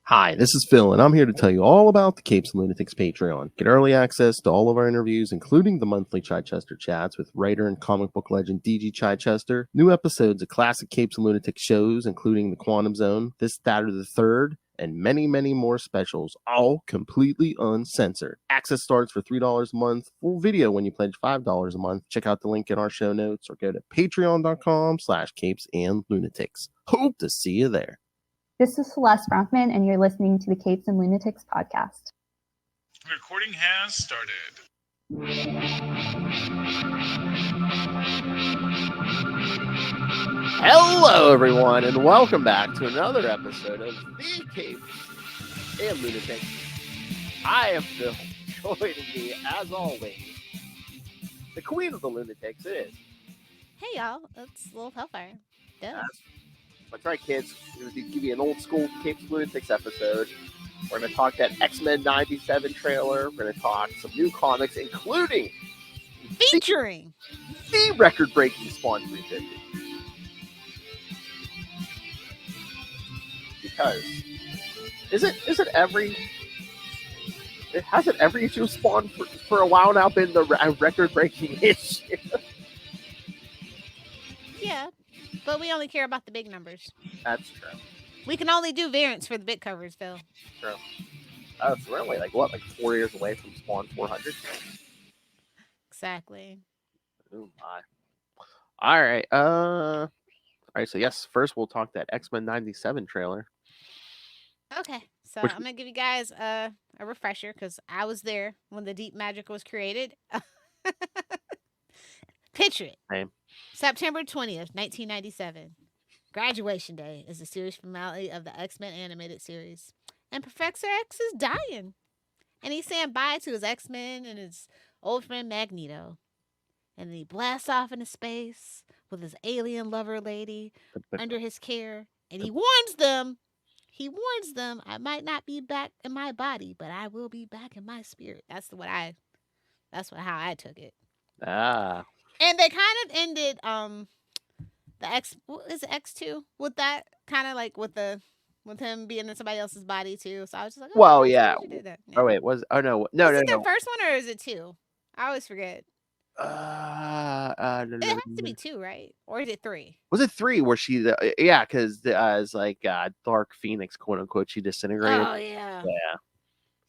Hi, this is Phil, and I'm here to tell you all about the Capes and Lunatics Patreon. Get early access to all of our interviews, including the monthly Chichester chats with writer and comic book legend DG Chichester, new episodes of classic Capes and Lunatics shows, including The Quantum Zone, This, That, or the Third, and many, many more specials, all completely uncensored. Access starts for $3 a month, full video when you pledge $5 a month. Check out the link in our show notes or go to patreon.com/capesandlunatics. Hope to see you there. This is Celeste Bronfman, and you're listening to the Capes and Lunatics podcast. Recording has started. Hello, everyone, and welcome back to another episode of the Capes and Lunatics. I am Phil. Joining me, as always, the queen of the Lunatics is. Hey, y'all. It's Little Hellfire. Duh. That's right, kids. We're going to give you an old school Capes and Lunatics episode. We're going to talk that X-Men 97 trailer. We're going to talk some new comics, including featuring the record-breaking Spawn 350. Because hasn't every issue of Spawn for a while now been the record-breaking issue? Yeah, but we only care about the big numbers. That's true. We can only do variants for the big covers, Phil. True. Oh, it's really like 4 years away from Spawn 400? Exactly. Oh my. All right. So yes, first we'll talk that X-Men 97 trailer. Okay, so I'm gonna give you guys a refresher because I was there when the Deep Magic was created. Picture it. Same. September 20th, 1997. Graduation Day is the series finale of the X-Men animated series. And Professor X is dying. And he's saying bye to his X-Men and his old friend Magneto. And then he blasts off into space with his alien lover lady under his care. And he warns them, I might not be back in my body, but I will be back in my spirit. That's how I took it. Ah. And they kind of ended the X2 with that kind of like with him being in somebody else's body too. So I was just like, well, yeah. Did that. Yeah. Oh wait, no. Is it the first one or is it 2? I always forget. No. It has to be 2, right? Or is it 3? Was it 3 where she? Yeah, because it's like Dark Phoenix, quote unquote, she disintegrated. Oh yeah. Yeah.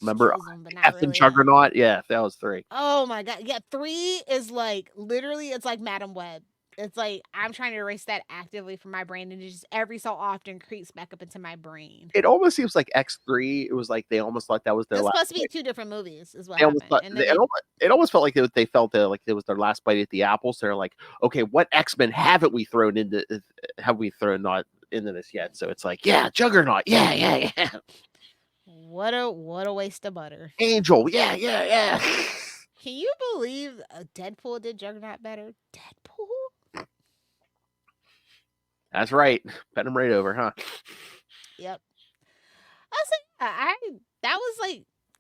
Remember F and Juggernaut? Yeah, that was 3. Oh my god. Yeah, 3 is like literally it's like Madam Web. It's like I'm trying to erase that actively from my brain and it just every so often creeps back up into my brain. It almost seems like X3, it was like they almost thought that was their last. It's supposed to be 2 different movies is what happened. It almost felt like they felt like it was their last bite at the apple. So they're like, okay, what X-Men haven't we thrown into this yet? So it's like, yeah, Juggernaut, yeah. What a waste of butter. Angel, yeah. Can you believe Deadpool did Juggernaut better? Deadpool? That's right. Bet him right over, huh? Yep. I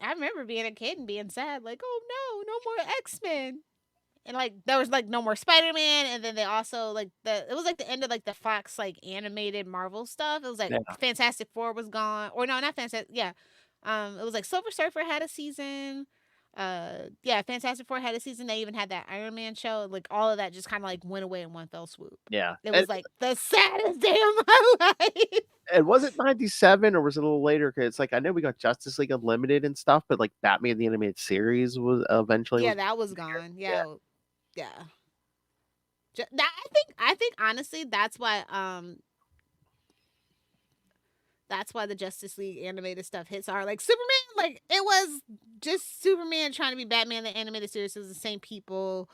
remember being a kid and being sad, like, oh no more X-Men. And like there was like no more Spider-Man, and then they also like it was like the end of like the Fox like animated Marvel stuff. It was like Fantastic Four was gone. Or no, not Fantastic. Yeah. It was like Silver Surfer had a season. Fantastic Four had a season. They even had that Iron Man show. Like all of that just kind of like went away in one fell swoop. Yeah, it was like the saddest day of my life. And was it 97 or was it a little later? Because it's like I know we got Justice League Unlimited and stuff, but like Batman the Animated Series was eventually. Yeah, that was gone. Yeah. I think honestly that's why the Justice League animated stuff hits are like Superman. Like it was just Superman trying to be Batman. The animated series was the same people.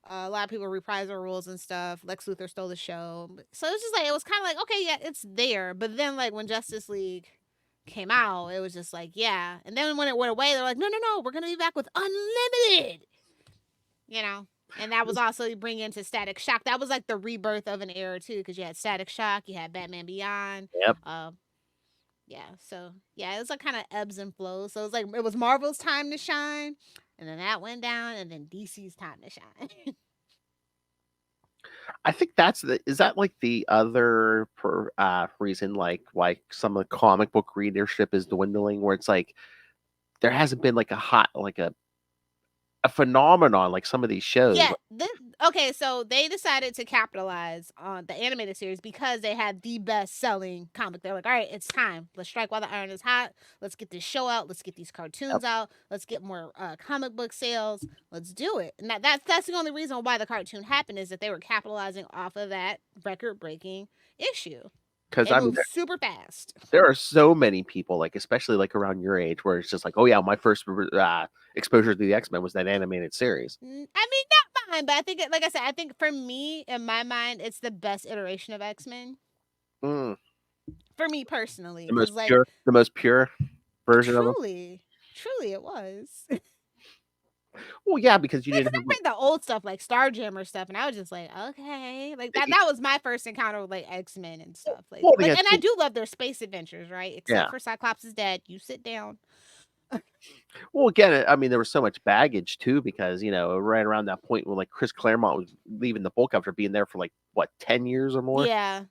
A lot of people reprise their roles and stuff. Lex Luthor stole the show, so it's just like it was kind of like okay, yeah, it's there. But then like when Justice League came out, it was just like yeah. And then when it went away, they're like no, we're gonna be back with Unlimited. You know. And that was also bringing into Static Shock. That was like the rebirth of an era too, because you had Static Shock, you had Batman Beyond. Yep. So it was like kind of ebbs and flows. So it was like it was Marvel's time to shine, and then that went down, and then DC's time to shine. I think is that like the other reason, like why some of the comic book readership is dwindling, where it's like there hasn't been like a phenomenon like some of these shows. Yeah. Okay, so they decided to capitalize on the animated series because they had the best selling comic. They're like, all right, it's time. Let's strike while the iron is hot. Let's get this show out. Let's get these cartoons out. Let's get more comic book sales. Let's do it. And that's the only reason why the cartoon happened, is that they were capitalizing off of that record breaking issue. Because It moves super fast. there are so many people, like especially like around your age, where it's just like, oh yeah, my first exposure to the X-Men was that animated series. I mean, not mine, but I think, like I said, I think for me, in my mind, it's the best iteration of X-Men. Mm. For me personally, The most pure version of them. Truly, it was. Well, yeah, because you didn't I have read the old stuff like Starjammer stuff, and I was just like, okay, like that was my first encounter with like X-Men and stuff. Like, and I do love their space adventures, right? Except for Cyclops is dead. You sit down. Well, again, I mean, there was so much baggage too, because right around that point when like Chris Claremont was leaving the bulk after being there for like what 10 years or more. Yeah.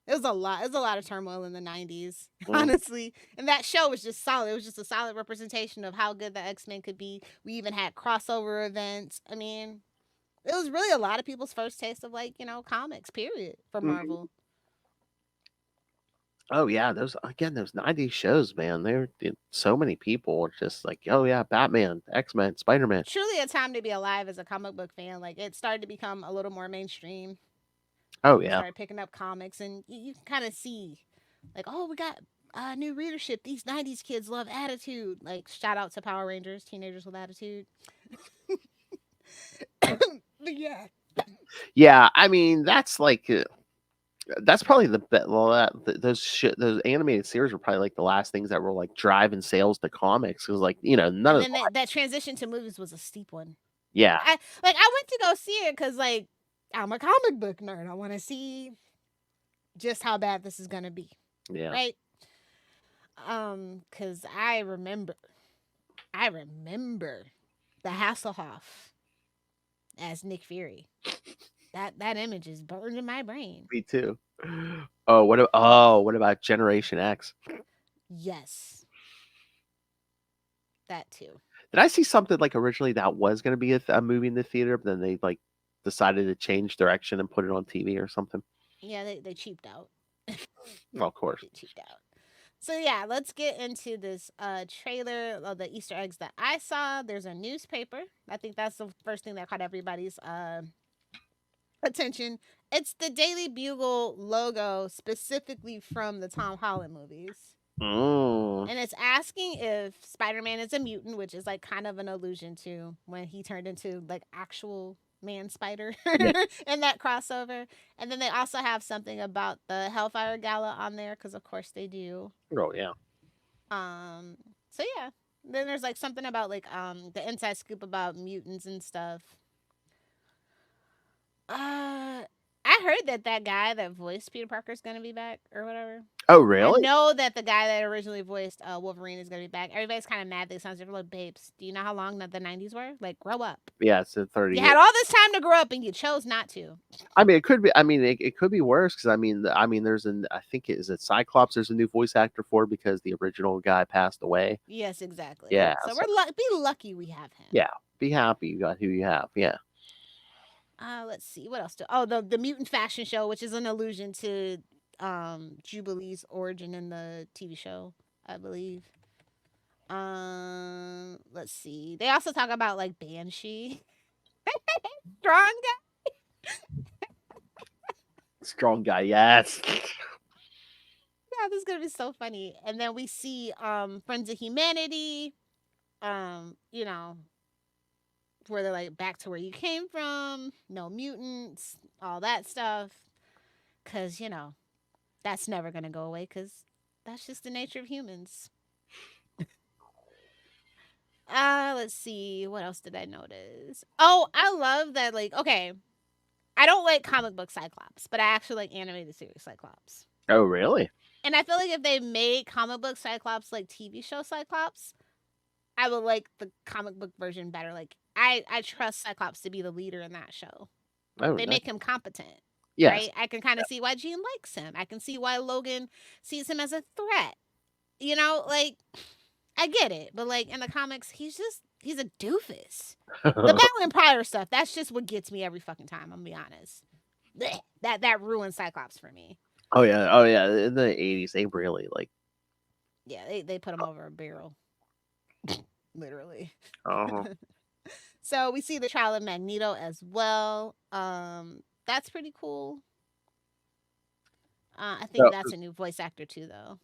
It was a lot. It was a lot of turmoil in the 90s, honestly. And that show was just solid. It was just a solid representation of how good the X-Men could be. We even had crossover events. I mean, it was really a lot of people's first taste of like, comics, period, for Marvel. Oh yeah, those 90s shows, man. They're so many people are just like, oh yeah, Batman, X-Men, Spider-Man. Truly a time to be alive as a comic book fan. Like, it started to become a little more mainstream. Oh We yeah. started picking up comics, and you can kind of see, like, oh, we got new readership. These 90s kids love attitude. Like, shout out to Power Rangers, Teenagers with Attitude. But yeah. Yeah, I mean, that's like that's probably the best. Well, those animated series were probably like the last things that were like driving sales to comics. Because like none of that transition to movies was a steep one. Yeah, I went to go see it because like I'm a comic book nerd. I want to see just how bad this is gonna be. Yeah. Right. Because I remember the Hasselhoff as Nick Fury. That image is burned in my brain. Me too. What about Generation X? Yes. That too. Did I see something like originally that was going to be a movie in the theater, but then they like decided to change direction and put it on TV or something? Yeah, they cheaped out. Well, of course. They cheaped out. So yeah, let's get into this trailer of the Easter eggs that I saw. There's a newspaper. I think that's the first thing that caught everybody's attention. It's the Daily Bugle logo, specifically from the Tom Holland movies. Mm. And it's asking if Spider-Man is a mutant, which is like kind of an allusion to when he turned into like actual man spider in that crossover. And then they also have something about the Hellfire Gala on there, because of course they do. Oh yeah. So yeah. Then there's like something about like the inside scoop about mutants and stuff. I heard that guy that voiced Peter Parker is going to be back or whatever. Oh, really? I know that the guy that originally voiced Wolverine is going to be back. Everybody's kind of mad. They sound like babes. Do you know how long that the 90s were? Like, grow up. Yeah, it's 30 You years. had all this time to grow up and you chose not to. I mean, it could be. I mean, it could be worse because I mean, there's I think is it Cyclops. There's a new voice actor for because the original guy passed away. Yes, exactly. Yeah. So we're be lucky we have him. Yeah. Be happy you got who you have. Yeah. Let's see what else. The mutant fashion show, which is an allusion to Jubilee's origin in the TV show, I believe. Let's see. They also talk about like Banshee. Strong guy. Strong guy, yes. Yeah, this is gonna be so funny. And then we see Friends of Humanity. Where they're like back to where you came from, no mutants, all that stuff. Cause that's never gonna go away, because that's just the nature of humans. Let's see, what else did I notice? Oh, I love that, like, okay, I don't like comic book Cyclops, but I actually like animated series Cyclops. Oh, really? And I feel like if they made comic book Cyclops like TV show Cyclops, I would like the comic book version better. Like, I trust Cyclops to be the leader in that show. Oh, they make him competent. Yes. Right? I can kind of see why Jean likes him. I can see why Logan sees him as a threat. You know, like, I get it. But, like, in the comics, he's a doofus. The Battle Empire stuff, that's just what gets me every fucking time, I'm gonna be honest. Blech. That ruined Cyclops for me. Oh yeah. In the 80s, they really like. Yeah, they put him over a barrel. Literally. Uh-huh. So we see the trial of Magneto as well. That's pretty cool. I think that's a new voice actor too, though.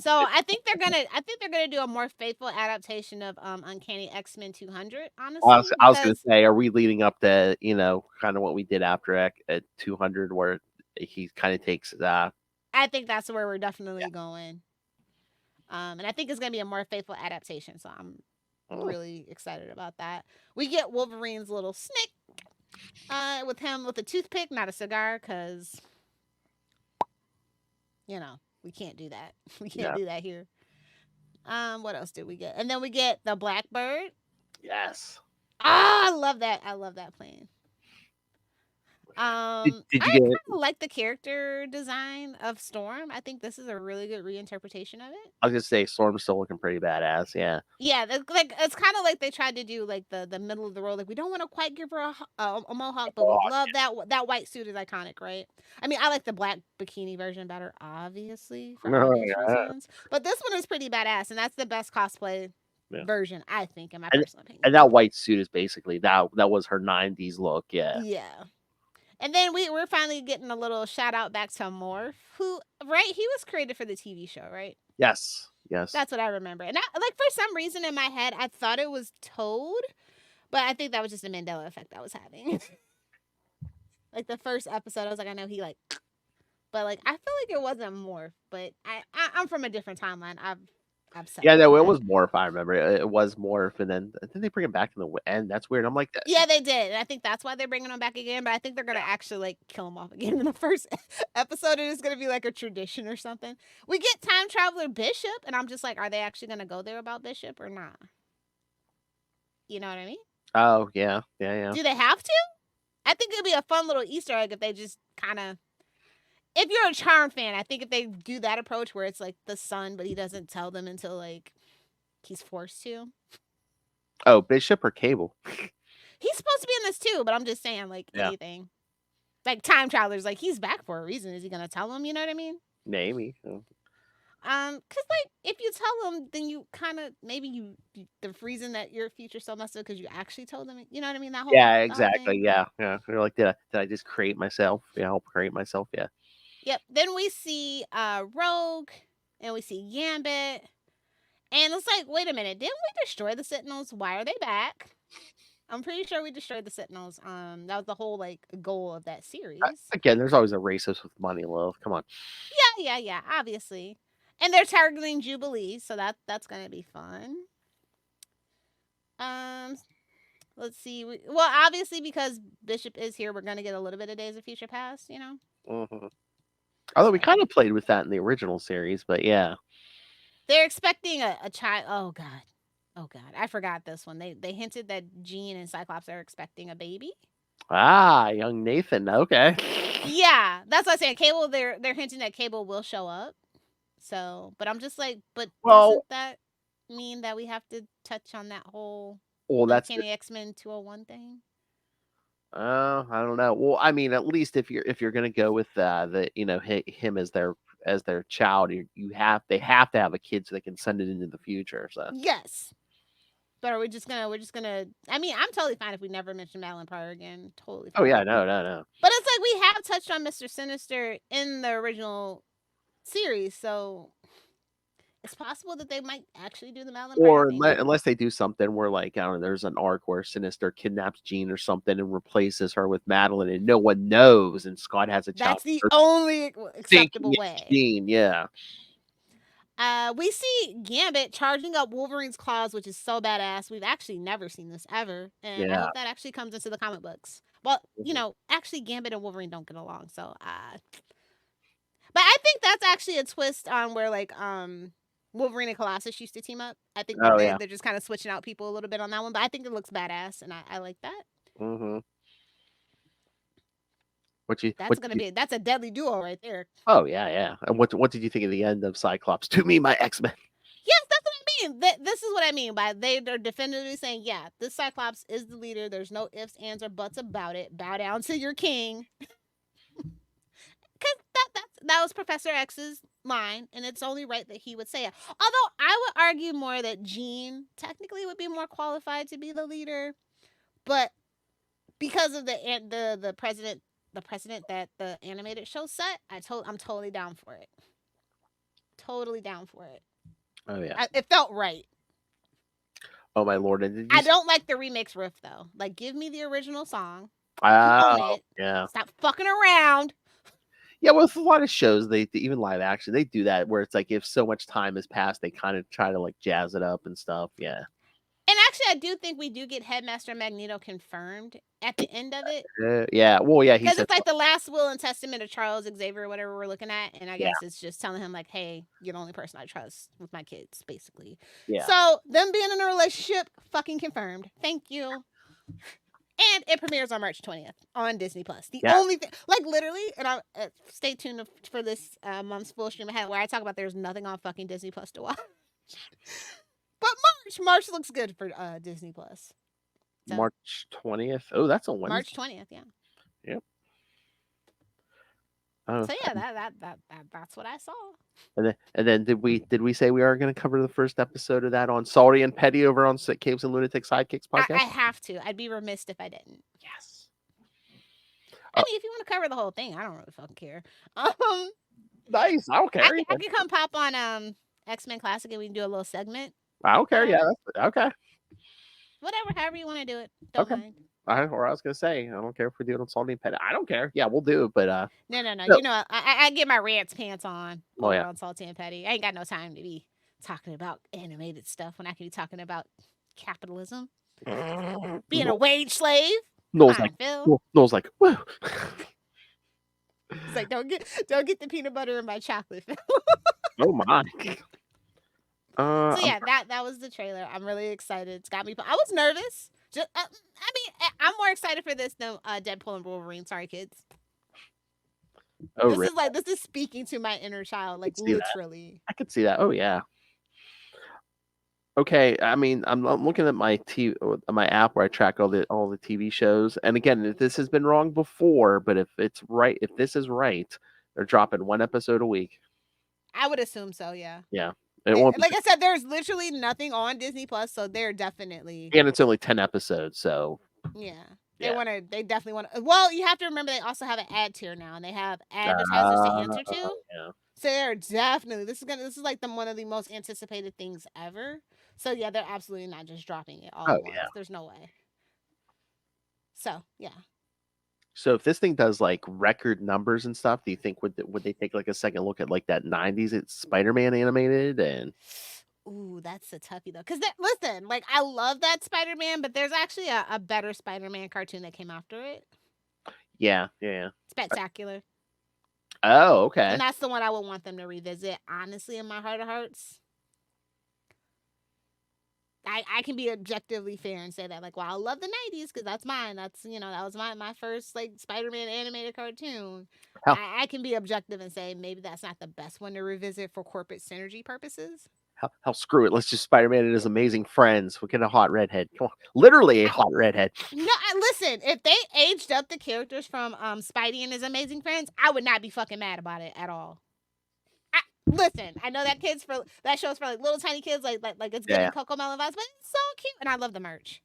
So I think they're gonna do a more faithful adaptation of Uncanny X-Men 200. Honestly, I was gonna say, are we leading up to kind of what we did after at 200, where he kind of takes that? I think that's where we're definitely going. And I think it's gonna be a more faithful adaptation. So I'm really excited about that. We get Wolverine's little snick with him with a toothpick, not a cigar, because we can't do that. We can't do that here. What else did we get? And then we get the Blackbird. Yes. I love that. I love that plane. Did you I get kind of like the character design of Storm. I think this is a really good reinterpretation of it. I was gonna say Storm's still looking pretty badass. Yeah. Yeah, like it's kind of like they tried to do like the middle of the road. Like, we don't want to quite give her a mohawk, but we love that white suit is iconic, right? I mean, I like the black bikini version better, obviously, for obvious reasons. But this one is pretty badass, and that's the best cosplay version, I think, in my personal opinion. And that white suit is basically that was her 90s look. Yeah. Yeah. And then we're finally getting a little shout out back to Morph, who, right? He was created for the TV show, right? Yes. That's what I remember. And for some reason in my head, I thought it was Toad, but I think that was just a Mandela effect I was having. Like the first episode, I was like, I know he like, but like I feel like it wasn't Morph. But I'm from a different timeline. I've said it was Morph. I remember it was Morph, and then they bring him back in the end. That's weird. I'm like, yeah, they did, and I think that's why they're bringing him back again. But I think they're gonna actually like kill him off again in the first episode. It is gonna be like a tradition or something. We get time traveler Bishop, and I'm just like, are they actually gonna go there about Bishop or not? You know what I mean? Oh yeah. Do they have to? I think it'd be a fun little Easter egg if they just kind of. If you're a Charm fan, I think if they do that approach where it's like the son, but he doesn't tell them until like he's forced to. Oh, Bishop or Cable? He's supposed to be in this too, but I'm just saying, like, anything. Like, time travelers, like, he's back for a reason. Is he going to tell them? You know what I mean? Maybe. Because, like, if you tell them, then you kind of, maybe the reason that your future's so messed up because you actually told them, you know what I mean? That whole Yeah, exactly. Yeah. You're like, did I just create myself? Yeah, help create myself. Yeah. Yep. Then we see Rogue, and we see Gambit. And it's like, wait a minute, didn't we destroy the Sentinels? Why are they back? I'm pretty sure we destroyed the Sentinels. That was the whole like goal of that series. Again, there's always a racist with money, Lil. Come on. Yeah, obviously. And they're targeting Jubilee, so that's gonna be fun. Let's see. Well, obviously because Bishop is here, we're gonna get a little bit of Days of Future Past, you know. Mm-hmm. Although we kind of played with that in the original series, but yeah. They're expecting a child. Oh God, I forgot this one. They hinted that Jean and Cyclops are expecting a baby. Young Nathan. Okay. Yeah, that's what I'm saying. Cable, they're hinting that Cable will show up. So, but I'm just like, doesn't that mean that we have to touch on that whole Uncanny X-Men 201 thing? I don't know. Well, I mean, at least if you're gonna go with him as their child, they have to have a kid so they can send it into the future. So yes. But we're just gonna. I mean, I'm totally fine if we never mention Madeline Pryor again. Totally fine. Oh yeah, no. But it's like we have touched on Mr. Sinister in the original series, so it's possible that they might actually do the Madeline Pryor thing. Unless they do something where, like, I don't know, there's an arc where Sinister kidnaps Jean or something and replaces her with Madeline, and no one knows, and Scott has a child. That's the only acceptable way. Jean, yeah. We see Gambit charging up Wolverine's claws, which is so badass. We've actually never seen this ever, and I hope that actually comes into the comic books. Well, actually, Gambit and Wolverine don't get along, so. But I think that's actually a twist on where like Wolverine and Colossus used to team up. I think they're just kind of switching out people a little bit on that one, but I think it looks badass, and I like that. Mm-hmm. That's a deadly duo right there. Oh yeah. And what did you think of the end of Cyclops? To me, my X-Men. Yes, that's what I mean. This is what I mean by they're definitively saying, yeah, this Cyclops is the leader. There's no ifs, ands, or buts about it. Bow down to your king. Because that was Professor X's line, and it's only right that he would say it. Although I would argue more that Jean technically would be more qualified to be the leader, but because of the precedent that the animated show set, I'm totally down for it. Totally down for it. Oh yeah. It felt right. Oh my lord! And I don't like the remix riff though. Like, give me the original song. Oh yeah. Stop fucking around. Yeah, well, with a lot of shows, they even live action, they do that where it's like if so much time has passed, they kind of try to like jazz it up and stuff. Yeah. And actually, I do think we do get Headmaster Magneto confirmed at the end of it. Yeah. Well, yeah. Because it's like the last will and testament of Charles Xavier, whatever we're looking at. And I guess it's just telling him, like, hey, you're the only person I trust with my kids, basically. Yeah. So, them being in a relationship, fucking confirmed. Thank you. And it premieres on March 20th on Disney Plus. The only thing, like, literally, and I stay tuned for this month's full stream ahead where I talk about there's nothing on fucking Disney Plus to watch. But March looks good for Disney Plus. So, March 20th. Oh, that's a Wednesday. March 20th, yeah. Yep. So yeah, that's what I saw. And then did we say we are going to cover the first episode of that on Salty and Petty over on Capes and Lunatic Sidekicks podcast? I have to. I'd be remiss if I didn't. Yes. I mean, if you want to cover the whole thing, I don't really fucking care. Nice. I don't care. I can come pop on X-Men Classic and we can do a little segment. I don't care. Yeah. Okay. Whatever, however you want to do it. Don't mind. I was gonna say, I don't care if we do it on Salty and Petty. I don't care. Yeah, we'll do it, but no. You know, I get my rants pants on on Salty and Petty. I ain't got no time to be talking about animated stuff when I can be talking about capitalism, being a wage slave. Noel's like, whoa. It's like, don't get the peanut butter in my chocolate. Oh my. So yeah, that was the trailer. I'm really excited. It's got me. I was nervous. I'm more excited for this than Deadpool and Wolverine. Sorry, kids. Oh, this is speaking to my inner child, like literally. I could see that. Oh yeah. Okay, I mean, I'm looking at my app where I track all the TV shows, and again, this has been wrong before, but if this is right, they're dropping one episode a week. I would assume so. Yeah. Yeah. Like I said, there's literally nothing on Disney Plus, so they're definitely. And it's only 10 episodes, so. Yeah. They definitely want to. Well, you have to remember they also have an ad tier now, and they have advertisers to answer to. Yeah. So they're definitely this is like one of the most anticipated things ever. So yeah, they're absolutely not just dropping it all at once. Yeah. There's no way. So yeah. So if this thing does like record numbers and stuff, do you think would they take like a second look at like that 90s it's Spider-Man animated and? Ooh, that's a toughie though. Because listen, like I love that Spider-Man, but there's actually a better Spider-Man cartoon that came after it. Yeah. Spectacular. Oh, okay. And that's the one I would want them to revisit. Honestly, in my heart of hearts, I can be objectively fair and say that, like, well, I love the 90s because that's mine. That's, that was my first, like, Spider-Man animated cartoon. I can be objective and say maybe that's not the best one to revisit for corporate synergy purposes. Hell, screw it. Let's just Spider-Man and his amazing friends. We'll get a hot redhead. Come on. Literally a hot redhead. No, listen, if they aged up the characters from Spidey and his amazing friends, I would not be fucking mad about it at all. Listen, I know that show's for like little tiny kids, like it's getting Coco Melon vibes, but it's so cute, and I love the merch.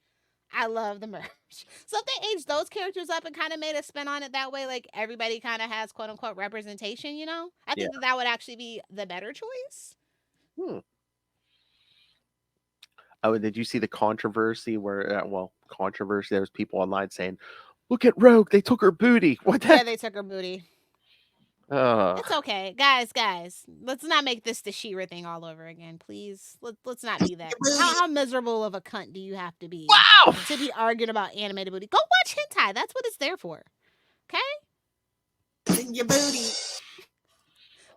So if they aged those characters up and kind of made a spin on it that way, like everybody kind of has quote unquote representation, I think that would actually be the better choice. Oh, did you see the controversy where? There was people online saying, "Look at Rogue, they took her booty." What? Yeah, they took her booty. It's okay, guys. Let's not make this the She-Ra thing all over again, please. Let's not be that. How miserable of a cunt do you have to be to be arguing about animated booty? Go watch hentai. That's what it's there for. Okay. Sing your booty.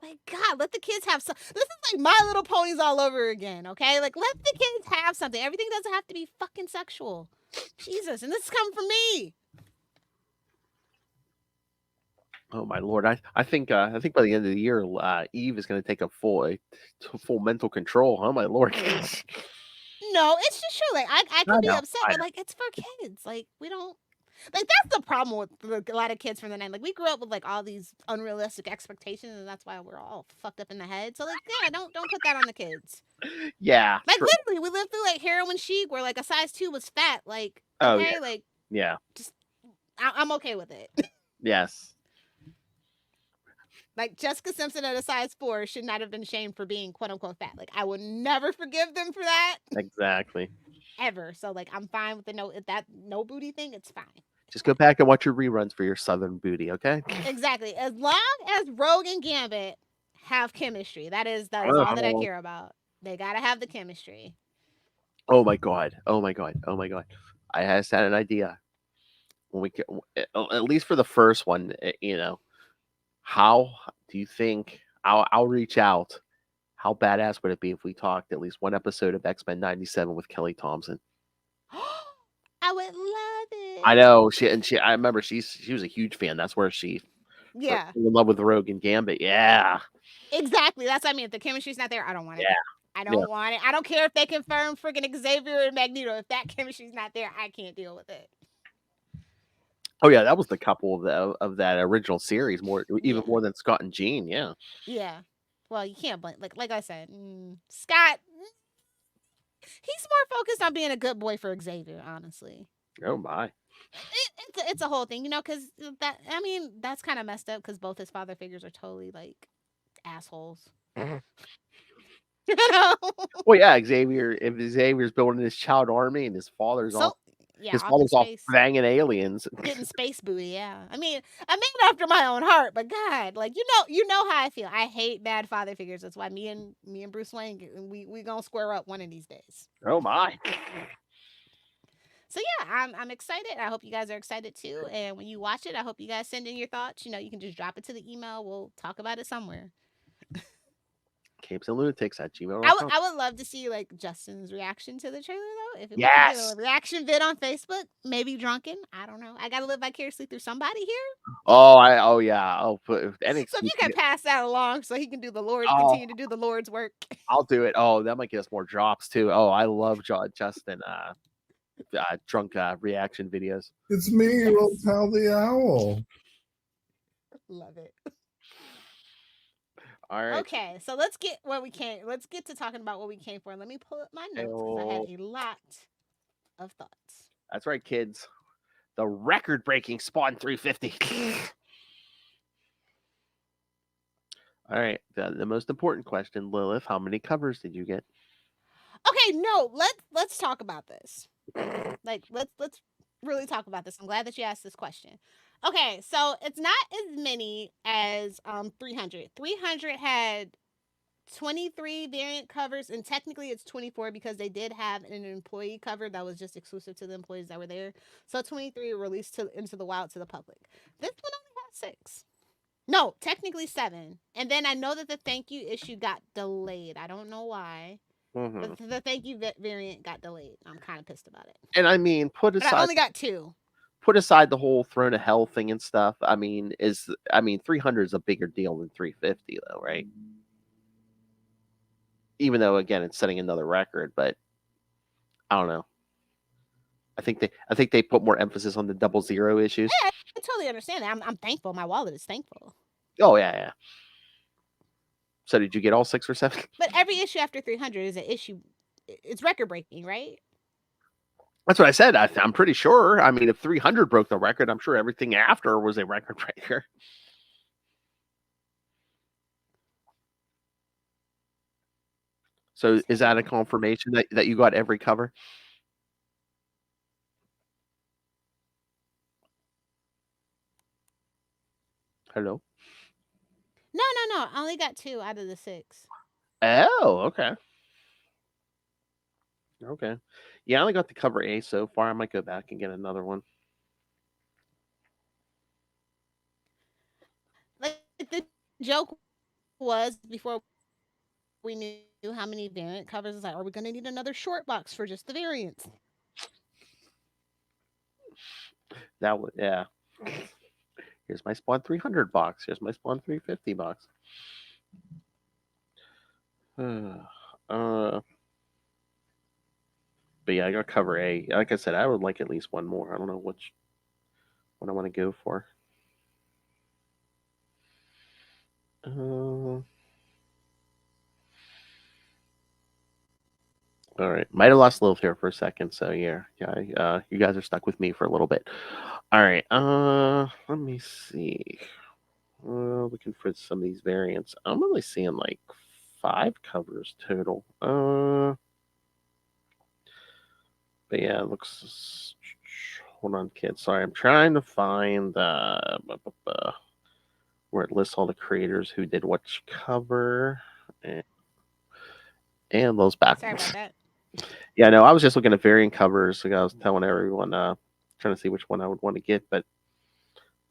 Like, God, let the kids have some. This is like My Little Ponies all over again. Okay, like let the kids have something. Everything doesn't have to be fucking sexual. Jesus, and this is coming from me. Oh my lord! I think by the end of the year, Eve is going to take a full mental control. Oh my lord! No, it's just true. Like I I can be know. upset, I but know. like it's for kids. Like we don't like that's the problem with a lot of kids from the night. Like we grew up with like all these unrealistic expectations, and that's why we're all fucked up in the head. So like, yeah, don't put that on the kids. Yeah. Like True. literally, we lived through like heroin chic, where like a size 2 was fat. Like Oh yeah. okay, like Yeah. just I'm okay with it. Yes. Like Jessica Simpson at a size 4 should not have been shamed for being quote unquote fat. Like I would never forgive them for that Exactly. ever. So like I'm fine with the no booty thing. It's fine. Just go back and watch your reruns for your Southern booty, okay? Exactly. As long as Rogue and Gambit have chemistry, that is all that I care about. They gotta have the chemistry. Oh my god! Oh my god! Oh my god! I had an idea. When we at least for the first one, how do you think I'll reach out? How badass would it be if we talked at least one episode of X-Men '97 with Kelly Thompson? I would love it. I know I remember she was a huge fan. That's where she Yeah. fell in love with Rogue and Gambit. Yeah. Exactly. That's what I mean. If the chemistry's not there, I don't want it. Yeah. I Yeah. don't want it. I don't care if they confirm freaking Xavier and Magneto. If that chemistry's not there, I can't deal with it. Oh yeah, that was the couple of that original series even Yeah. more than Scott and Jean. Yeah. Yeah. Well, you can't blame like I said, Scott. He's more focused on being a good boy for Xavier, honestly. Oh my. It's a whole thing, because that's kind of messed up because both his father figures are totally like assholes. You know? Well, yeah, If Xavier's building his child army and his father's So off, yeah, his off in father's off space, banging aliens. getting space booty. Yeah, I mean, I made it after my own heart, but God, like you know how I feel. I hate bad father figures. That's why me and Bruce Wayne, we gonna square up one of these days. Oh my. So yeah, I'm excited. I hope you guys are excited too. And when you watch it, I hope you guys send in your thoughts. You can just drop it to the email. We'll talk about it somewhere. CapesandLunatics@gmail.com. I would love to see like Justin's reaction to the trailer though. If we could Yes. get a reaction vid on Facebook, maybe drunken. I don't know. I gotta live vicariously through somebody here. Oh yeah. I'll put any So if you can pass that along, so he can do the Lord, Oh, continue to do the Lord's work. I'll do it. Oh, that might get us more drops too. Oh, I love Justin drunk reaction videos. It's me, Old Pal the Owl. Love it. All right. Okay, so let's get to talking about what we came for. Let me pull up my notes because I have a lot of thoughts. That's right, kids. The record-breaking Spawn 350. All right. The most important question, Lilith, how many covers did you get? Okay, no, let's talk about this. Like let's really talk about this. I'm glad that you asked this question. Okay, so it's not as many as 300. 300 had 23 variant covers, and technically it's 24 because they did have an employee cover that was just exclusive to the employees that were there. So 23 were released into the wild to the public. This one only had 6. No, technically 7. And then I know that the thank you issue got delayed. I don't know why. Mm-hmm. The thank you variant got delayed. I'm kind of pissed about it. And I mean, But I only got 2. Put aside the whole Throne of Hell thing and stuff. I mean, 300 is a bigger deal than 350, though, right? Even though, again, it's setting another record, but I don't know. I think they put more emphasis on the 00 issues. Yeah, I totally understand that. I'm thankful. My wallet is thankful. Oh yeah. So did you get all 6 or 7? But every issue after 300 is an issue. It's record breaking, right? That's what I said. I'm pretty sure. I mean, if 300 broke the record, I'm sure everything after was a record breaker. So is that a confirmation that you got every cover? Hello? No. I only got 2 out of the 6. Oh, okay. Okay. Yeah, I only got the cover A so far. I might go back and get another one. Like the joke was before we knew how many variant covers, it's like, are we going to need another short box for just the variants? That would, yeah. Here's my Spawn 300 box. Here's my Spawn 350 box. But yeah, I got cover A. Like I said, I would like at least one more. I don't know which one I want to go for. All right, might have lost Lilith here for a second, so yeah, you guys are stuck with me for a little bit. All right, let me see. Looking for some of these variants. I'm only seeing like 5 covers total. But yeah, it looks. Hold on, kids. Sorry, I'm trying to find where it lists all the creators who did which cover and those back. Sorry about that. Yeah, no, I was just looking at variant covers. So I was telling everyone, trying to see which one I would want to get, but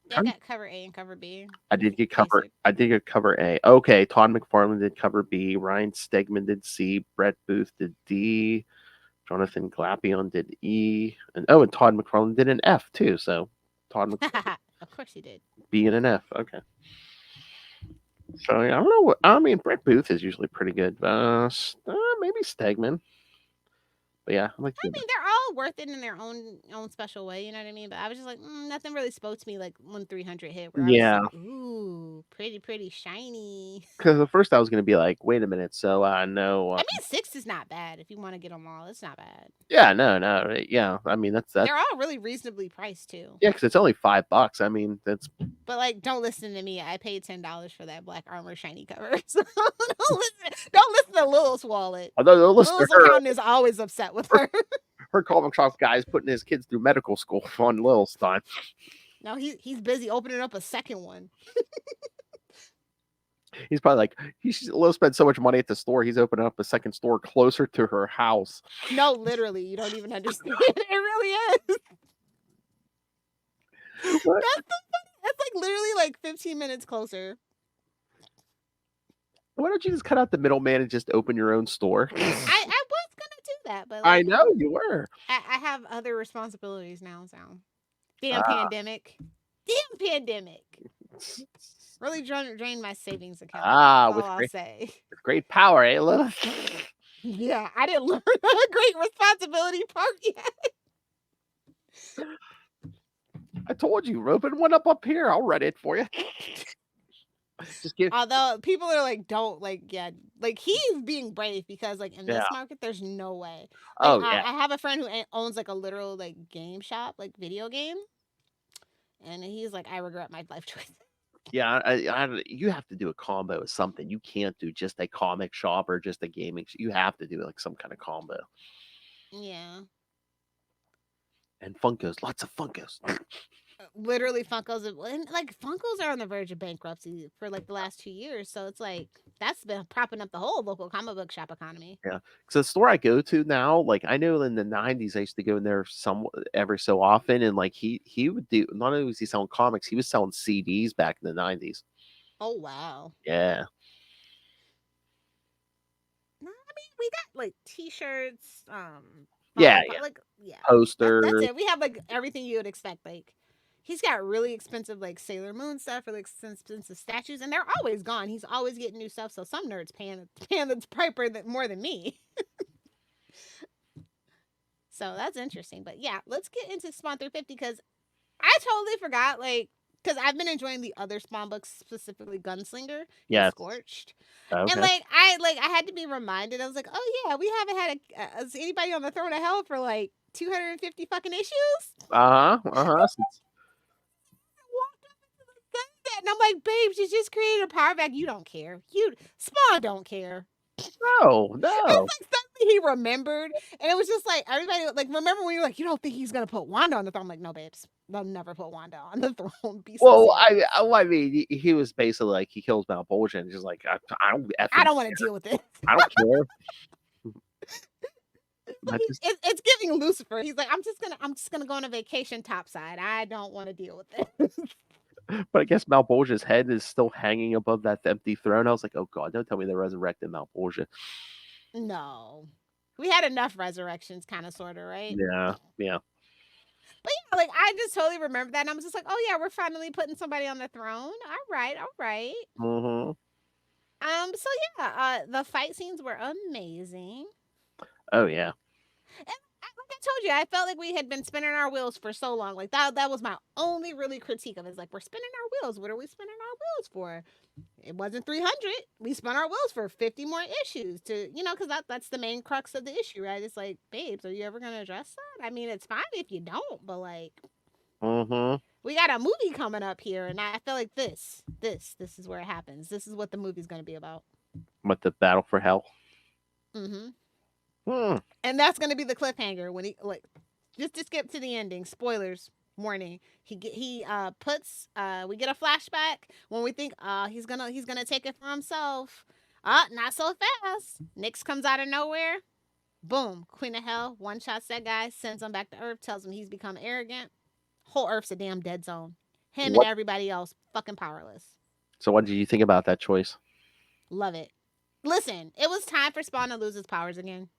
Yeah, I got cover A and cover B. I did get cover. I did get cover A. Okay, Todd McFarlane did cover B. Ryan Stegman did C. Brett Booth did D. Jonathan Glapion did E. And Todd McFarlane did an F too. So Todd McFarlane, of course he did. B and an F. Okay. So yeah, I don't know what. I mean, Brett Booth is usually pretty good. Maybe Stegman. But yeah, I mean, they're all worth it in their own special way. You know what I mean? But I was just like, nothing really spoke to me like when 300 hit. Where I was like, ooh, pretty shiny. Because at first I was going to be like, wait a minute. So no. I mean, 6 is not bad if you want to get them all. It's not bad. Yeah, no. Yeah, I mean that's. They're all really reasonably priced too. Yeah, because it's only $5. I mean, that's. But like, don't listen to me. I paid $10 for that Black Armor shiny cover. So don't listen to Lilith's wallet. Lilith's accountant is always upset with her. Her comic shop guy is putting his kids through medical school on Lilith's time. No, he's busy opening up a second one. He's probably like, Lil spent so much money at the store, he's opening up a second store closer to her house. No, literally, you don't even understand. It really is. That's like literally like 15 minutes closer. Why don't you just cut out the middleman and just open your own store? I was gonna do that, but I know you were. I have other responsibilities now, so damn pandemic. Really drained my savings account. With great power, eh, Lilith? Yeah, I didn't learn the great responsibility part yet. I told you, open one up here. I'll run it for you. Although people are like, don't like, he's being brave because like in this market, there's no way. Like, I have a friend who owns like a literal like game shop, like video game, and he's like, I regret my life choice. Yeah, you have to do a combo of something. You can't do just a comic shop or just a gaming. You have to do like some kind of combo. Yeah. And Funkos, lots of Funkos. Literally Funkos, and like Funkos are on the verge of bankruptcy for like the last 2 years, so it's like that's been propping up the whole local comic book shop economy. Yeah, because the store I go to now, like I know in the 90s I used to go in there every so often, and like he would do, not only was he selling comics, he was selling CDs back in the 90s. Oh wow. Yeah. No, I mean we got like t-shirts, posters. That's it. We have like everything you would expect. Like he's got really expensive like Sailor Moon stuff, really expensive statues, and they're always gone. He's always getting new stuff. So some nerds paying the piper more than me. So that's interesting. But yeah, let's get into Spawn 350 because I totally forgot because I've been enjoying the other Spawn books, specifically Gunslinger, and Scorched, okay. And I had to be reminded. I was like, oh yeah, we haven't had anybody on the Throne of Hell for like 250 fucking issues. And I'm like, babe, she just created a power back. You don't care. Spawn don't care. No. It's like something he remembered, and it was just like everybody like remember when you're like, you don't think he's gonna put Wanda on the throne? I'm like, no, babes, they'll never put Wanda on the throne. I mean, he was basically like he kills Malbolgia, and just like I don't want to deal with it. I don't care. It's giving Lucifer. He's like, I'm just gonna go on a vacation topside. I don't want to deal with it. But I guess Malbolgia's head is still hanging above that empty throne. I was like, oh god, don't tell me they resurrected Malbolgia. No. We had enough resurrections, kind of, sort of, right? Yeah. But yeah, like I just totally remember that, and I was just like, oh yeah, we're finally putting somebody on the throne. All right, all right. Mm-hmm. So yeah, the fight scenes were amazing. Oh yeah. And like I told you, I felt like we had been spinning our wheels for so long. Like that was my only really critique of it. It's like we're spinning our wheels. What are we spinning our wheels for? It wasn't 300. We spun our wheels for 50 more issues to, because that's the main crux of the issue, right? It's like, babes, are you ever going to address that? I mean, it's fine if you don't, but like, Mm-hmm. we got a movie coming up here, and I feel like this is where it happens. This is what the movie's going to be about. What, the battle for hell? Mm-hmm. Hmm. And that's going to be the cliffhanger when he just to skip to the ending. Spoilers. Warning. He puts we get a flashback when we think he's gonna take it for himself. Not so fast. Nyx comes out of nowhere. Boom. Queen of Hell one shots that guy, sends him back to Earth, tells him he's become arrogant. Whole Earth's a damn dead zone. Him and everybody else fucking powerless. So what did you think about that choice? Love it. Listen, it was time for Spawn to lose his powers again.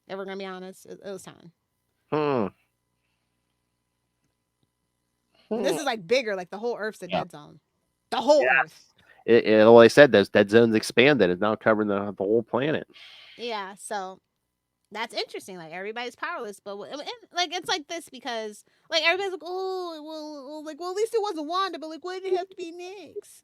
If we're gonna be honest, it was time. This is like bigger, like the whole Earth's a dead zone. The whole Earth. Like I said, those dead zones expanded. It's now covering the whole planet. Yeah, so that's interesting. Like everybody's powerless, but like it's like this because like everybody's like, oh, well, at least it wasn't Wanda, but like, why did it have to be Nyx?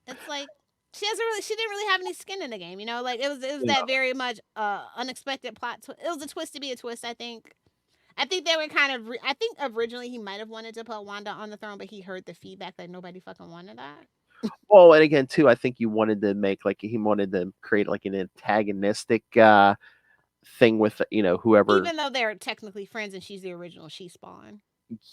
It's like she didn't really have any skin in the game, Like it was that very much unexpected plot. It was a twist to be a twist, I think. I think they were kind of. I think originally he might have wanted to put Wanda on the throne, but he heard the feedback that nobody fucking wanted that. Well, and again, too, I think he wanted to create like an antagonistic thing with whoever. Even though they're technically friends, and she's the original She-Spawn.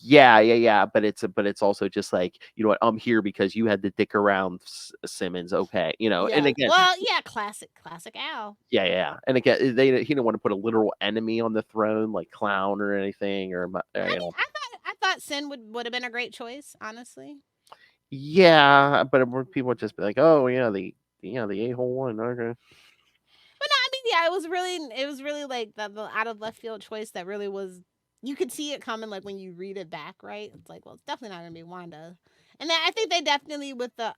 Yeah. But it's also just like, you know what, I'm here because you had to dick around Simmons, okay, And again, well, yeah, classic Al. Yeah. And again, he didn't want to put a literal enemy on the throne like Clown or anything, or I thought Sin would have been a great choice, honestly. Yeah, but people would just be like, oh yeah, the a-hole one, okay. But no, I mean, yeah, it was really like the out of left field choice that really was. You could see it coming, like when you read it back, right? It's like, well, it's definitely not gonna be Wanda, and I think they definitely with the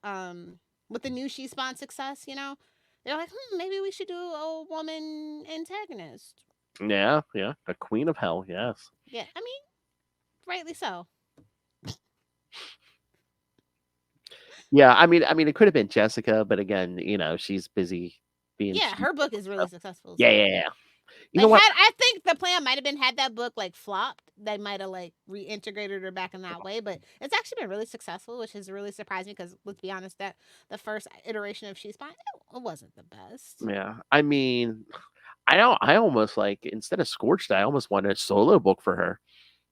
new She-Spawn success, they're like, maybe we should do a woman antagonist. Yeah, a Queen of Hell, yes. Yeah, I mean, rightly so. Yeah, I mean, it could have been Jessica, but again, she's busy being. Yeah, her book is really successful. So. Yeah. You know what? I think the plan might have been had that book like flopped, they might have like reintegrated her back in that way. But it's actually been really successful, which has really surprised me because let's be honest, that the first iteration of She-Spawn, it wasn't the best. Yeah, I mean, I almost like instead of Scorched, I almost wanted a solo book for her.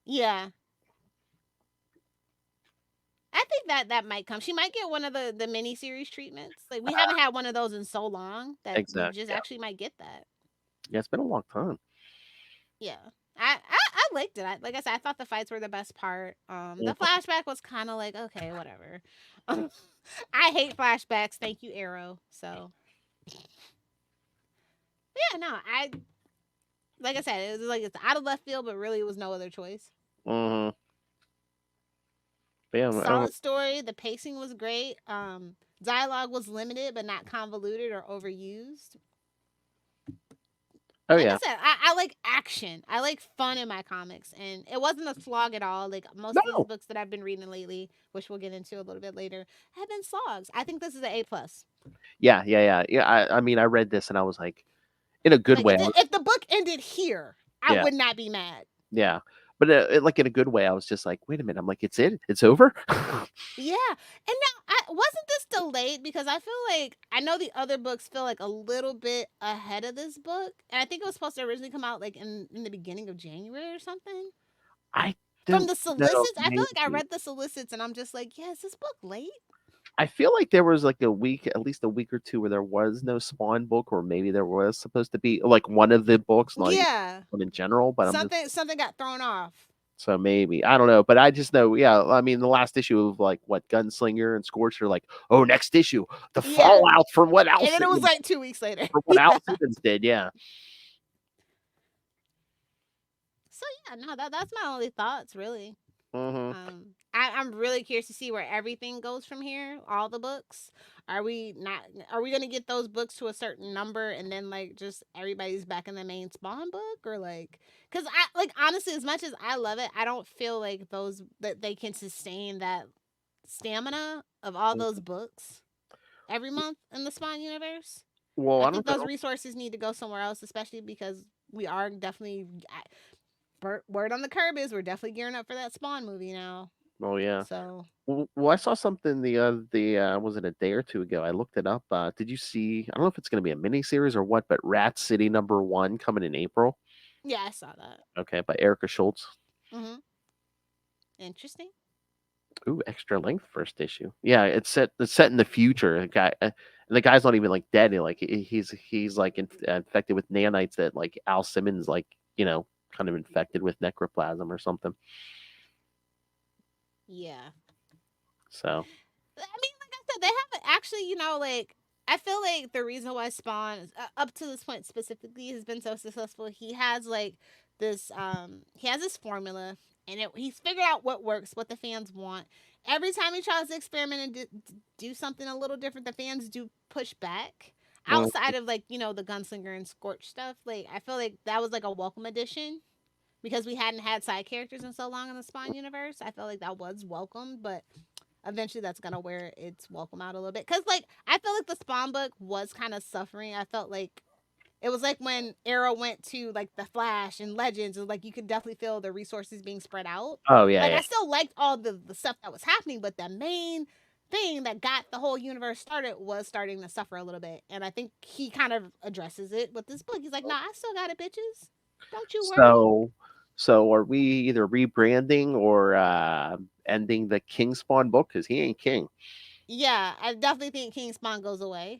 Yeah. I think that might come. She might get one of the mini-series treatments. Like we haven't had one of those in so long that you just actually might get that. Yeah, it's been a long time. Yeah. I liked it. Like I said, I thought the fights were the best part. The flashback was kind of like, okay, whatever. I hate flashbacks. Thank you, Arrow. So yeah, no, like I said, it was like it's out of left field, but really it was no other choice. Mm-hmm. Solid story. The pacing was great. Dialogue was limited, but not convoluted or overused. Oh, like yeah. I said, I like action. I like fun in my comics, and it wasn't a slog at all. Like most of the books that I've been reading lately, which we'll get into a little bit later, have been slogs. I think this is an A+. Yeah. I mean, I read this and I was like, in a good way. If the book ended here, I would not be mad. Yeah. But like in a good way, I was just like, wait a minute. I'm like, it's over? Yeah. And now, wasn't this delayed? Because I feel like, I know the other books feel like a little bit ahead of this book. And I think it was supposed to originally come out like in the beginning of January or something. From the solicits? I feel like I read the solicits and I'm just like, yeah, is this book late? I feel like there was like at least a week or two where there was no Spawn book, or maybe there was supposed to be like one of the books, not in general, but something got thrown off. So maybe, I don't know, but I just know, I mean, the last issue of like what Gunslinger and Scorch are like, oh, next issue, the fallout from what else, and then it was like 2 weeks later from what Al Simmons did, yeah. So yeah, no, that's my only thoughts really. Mm-hmm. I'm really curious to see where everything goes from here. All the books. Are we not? Are we gonna get those books to a certain number and then like just everybody's back in the main Spawn book, or like? Because I like honestly, as much as I love it, I don't feel like those that they can sustain that stamina of all those books every month in the Spawn universe. Well, I I think don't those know. resources need to go somewhere else, especially because we are definitely. Word on the curb is we're definitely gearing up for that Spawn movie now. Oh yeah. So Well, I saw something was it a day or two ago? I looked it up. Did you see? I don't know if it's going to be a mini series or what, but Rat City #1 coming in April. yeah, I saw that. Okay, by Erica Schultz. Mm-hmm. Interesting. Ooh, extra length first issue. Yeah, it's set in the future. The guy's not even like dead. He's like infected with nanites that like Al Simmons like kind of infected with necroplasm or something. Yeah. So I mean, like I said, they haven't actually, like, I feel like the reason why Spawn, up to this point specifically, has been so successful, he has, like, he has this formula, and he's figured out what works, what the fans want. Every time he tries to experiment and do something a little different, the fans do push back. mm, Outside of, like, the Gunslinger and Scorch stuff, like, I feel like that was, like, a welcome addition. Because we hadn't had side characters in so long in the Spawn universe, I felt like that was welcome, but eventually that's gonna wear its welcome out a little bit. Cause like I feel like the Spawn book was kind of suffering. I felt like it was like when Arrow went to like the Flash and Legends, and like you could definitely feel the resources being spread out. oh yeah, Like yeah. I still liked all the stuff that was happening, but the main thing that got the whole universe started was starting to suffer a little bit. And I think he kind of addresses it with this book. He's like, "Nah, I still got it, bitches. Don't you worry." So are we either rebranding or ending the King Spawn book because he ain't king? Yeah, I definitely think King Spawn goes away.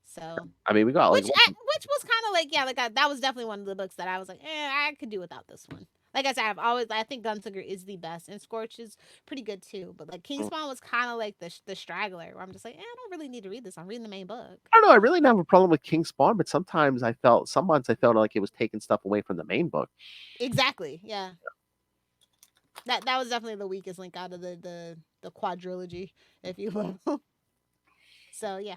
So I mean, we got like which was kind of like that was definitely one of the books that I was like, I could do without this one. Like I said, I think Gunslinger is the best, and Scorch is pretty good too. But like King Spawn was kind of like the straggler, where I'm just like, I don't really need to read this. I'm reading the main book. I don't know. I really don't have a problem with King Spawn, but some months I felt like it was taking stuff away from the main book. Exactly. Yeah. That was definitely the weakest link out of the quadrilogy, if you will. So yeah.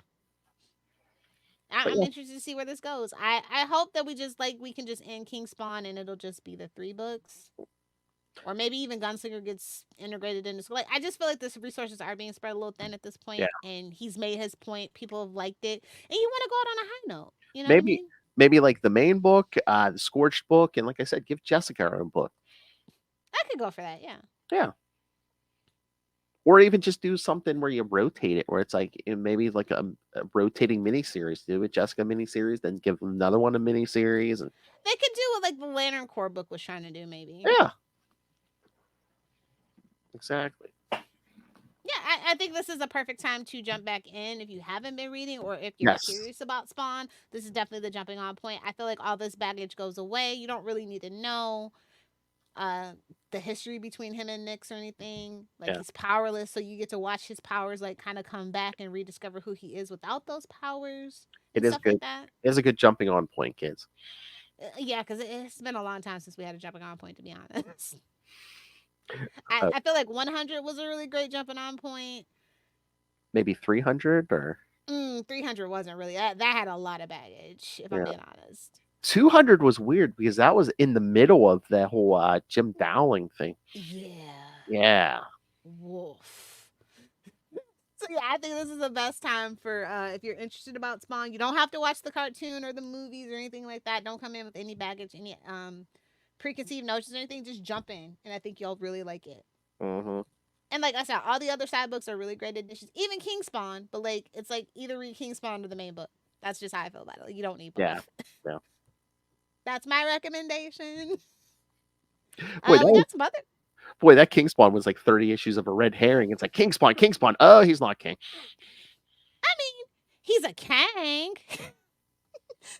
I'm interested to see where this goes. I hope that we can just end King Spawn and it'll just be the 3 books. Or maybe even Gunslinger gets integrated into school. Like I just feel like the resources are being spread a little thin at this point, and he's made his point. People have liked it, and you want to go out on a high note. You know what I mean? Maybe like the main book, the Scorched book, and like I said, give Jessica her own book. I could go for that. Yeah. Yeah. Or even just do something where you rotate it, where it's like maybe like a rotating miniseries. Do a Jessica miniseries, then give another one a miniseries. And They could do what like the Lantern Corps book was trying to do, maybe. yeah. Exactly. Yeah, I think this is a perfect time to jump back in if you haven't been reading, or if you're curious about Spawn. This is definitely the jumping on point. I feel like all this baggage goes away. You don't really need to know the history between him and Nyx or anything. Like he's powerless, so you get to watch his powers like kind of come back and rediscover who he is without those powers. It is good. Like that. It's a good jumping on point, kids. Yeah, because it's been a long time since we had a jumping on point, to be honest. I feel like 100 was a really great jumping on point. Maybe 300 or 300 wasn't really that had a lot of baggage, if I'm being honest. 200 was weird because that was in the middle of the whole Jim Dowling thing. Yeah. Wolf. So yeah, I think this is the best time for if you're interested about Spawn. You don't have to watch the cartoon or the movies or anything like that. Don't come in with any baggage, any preconceived notions or anything. Just jump in, and I think you'll really like it. Mm-hmm. And like I said, all the other side books are really great additions. Even King Spawn, but like it's like either read King Spawn or the main book. That's just how I feel about it. Like, you don't need both. Yeah. That's my recommendation. Wait, we got some other. Boy, that King Spawn was like 30 issues of a red herring. It's like King Spawn. Oh, he's not king. I mean, he's a Kang,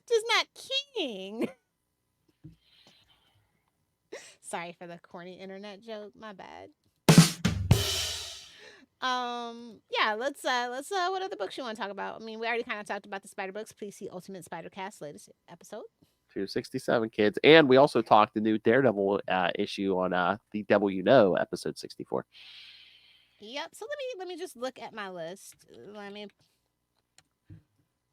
just not king. Sorry for the corny internet joke. My bad. Yeah, let's what other books you want to talk about? I mean, we already kind of talked about the Spider books. Please see Ultimate Spider Cast latest episode. 267 kids, and we also talked the new Daredevil issue on the Devil You Know episode 64. Yep. So let me just look at my list.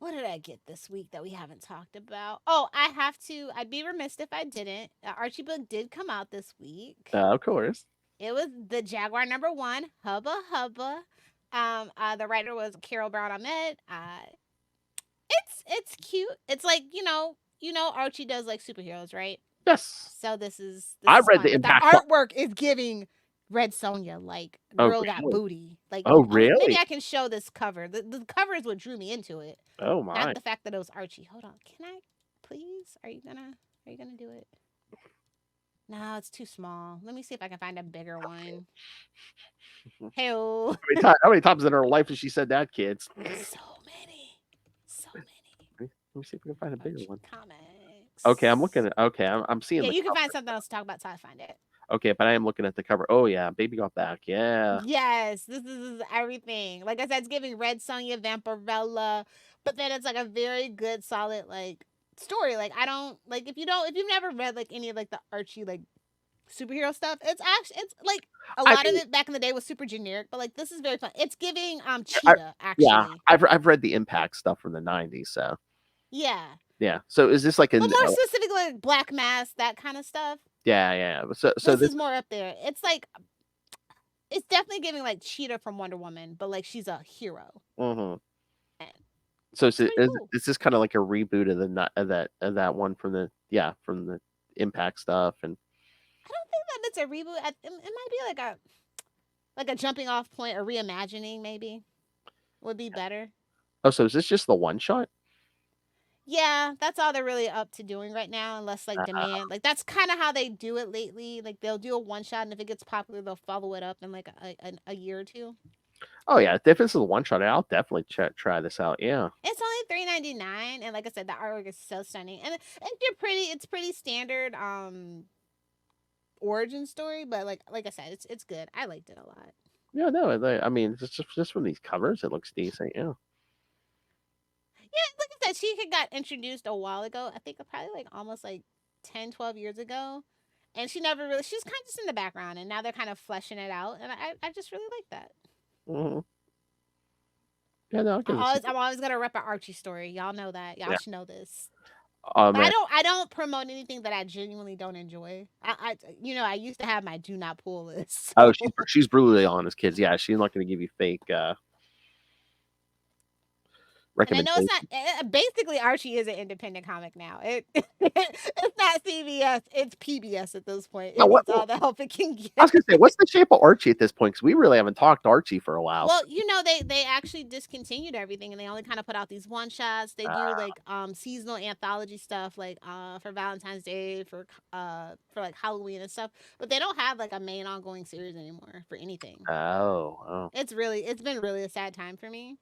What did I get this week that we haven't talked about? Oh, I'd be remiss if I didn't. Archie book did come out this week. Of course. It was the Jaguar #1, Hubba Hubba. The writer was Carol Brown Ahmed. It's cute. It's like, Archie does like superheroes, right? Yes. So this is I read fun. the impact. The artwork is giving Red Sonja, like, girl got really? booty. Like, Oh, really? Maybe I can show this cover. The cover is what drew me into it. Oh my! Not the fact that it was Archie. Hold on, can I please? Are you gonna do it? No, it's too small. Let me see if I can find a bigger one. Hey, how many times in her life has she said that, kids? So many. Let me see if we can find a bigger one. Comics. Okay, I'm looking at. Okay, I'm seeing. Yeah, the you can cover. find something else to talk about till I find it. Okay, but I am looking at the cover. Oh yeah, Baby Got Back. Yeah. Yes, this is everything. Like I said, it's giving Red Sonja, Vampirella, but then it's like a very good, solid like story. Like I don't like if you've never read like any of like the Archie like superhero stuff. It's like a lot of it back in the day was super generic, but like this is very fun. It's giving Cheetah actually. Yeah, I've read the Impact stuff from the 90s, so yeah. Yeah. So is this like a but more specifically like Black Mask, that kind of stuff? Yeah. So this is more up there. It's like it's definitely giving like Cheetah from Wonder Woman, but like she's a hero. Mm-hmm. So is this kind of like a reboot of that one from the Impact stuff? And I don't think that it's a reboot. It might be like a jumping off point, a reimagining maybe would be better. Oh, so is this just the one shot? Yeah, that's all they're really up to doing right now, unless like demand. Like that's kind of how they do it lately. Like they'll do a one shot, and if it gets popular, they'll follow it up in like a year or two. Oh yeah, if this is a one shot, I'll definitely try this out. Yeah, it's only $3.99, and like I said, the artwork is so stunning, and it's pretty standard origin story, but like I said, it's good. I liked it a lot. Yeah, no, I mean, just from these covers, it looks decent. Yeah. Yeah, like I said, she got introduced a while ago. I think probably like almost like 10, 12 years ago. And she never really, she's kind of just in the background. And now they're kind of fleshing it out. And I just really like that. Mm-hmm. Yeah, no, I'm always going to rep an Archie story. Y'all know that. Y'all should know this. But I don't promote anything that I genuinely don't enjoy. I used to have my do not pull list. So. Oh, she's brutally honest, kids. Yeah, she's not going to give you fake And I know it's not. Basically, Archie is an independent comic now. It's not CBS. It's PBS at this point. It needs all the help it can get. I was gonna say, what's the shape of Archie at this point? Because we really haven't talked Archie for a while. Well, they actually discontinued everything, and they only kind of put out these one shots. They do like seasonal anthology stuff, like for Valentine's Day, for like Halloween and stuff. But they don't have like a main ongoing series anymore for anything. Oh. It's been really a sad time for me.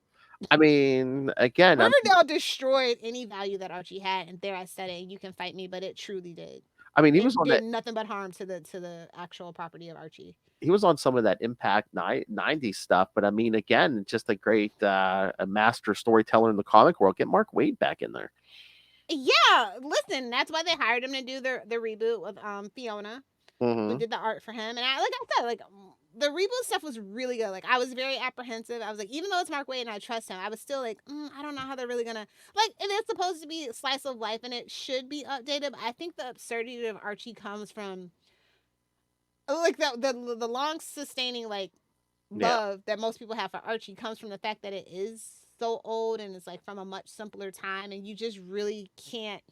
I mean, again, Riverdale destroyed any value that Archie had, and there I said it. You can fight me, but it truly did. I mean, he did nothing but harm to the actual property of Archie. He was on some of that Impact 90s stuff, but I mean, again, just a great a master storyteller in the comic world. Get Mark Waid back in there. Yeah, listen, that's why they hired him to do the reboot with Fiona. Mm-hmm. We did the art for him, and I said, like the reboot stuff was really good. Like I was very apprehensive. I was like, even though it's Mark Waid and I trust him, I was still like, I don't know how they're really gonna like. And it's supposed to be a slice of life, and it should be updated. But I think the absurdity of Archie comes from like the long sustaining like love that most people have for Archie comes from the fact that it is so old and it's like from a much simpler time, and you just really can't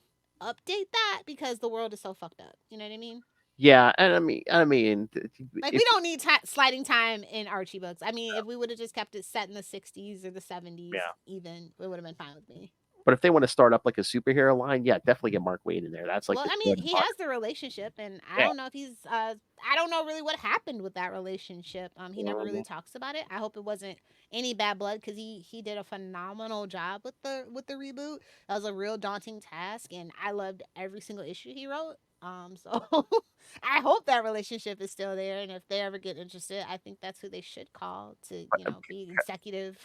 update that because the world is so fucked up. You know what I mean? Yeah, and I mean, like we don't need sliding time in Archie books. I mean, if we would have just kept it set in the 60s or the 70s, even it would have been fine with me. But if they want to start up like a superhero line, yeah, definitely get Mark Waid in there. That's like. Well, I mean, he has the relationship, and I don't know if he's. I don't know really what happened with that relationship. He never really talks about it. I hope it wasn't any bad blood because he did a phenomenal job with the reboot. That was a real daunting task, and I loved every single issue he wrote. So I hope that relationship is still there, and if they ever get interested, I think that's who they should call to be executive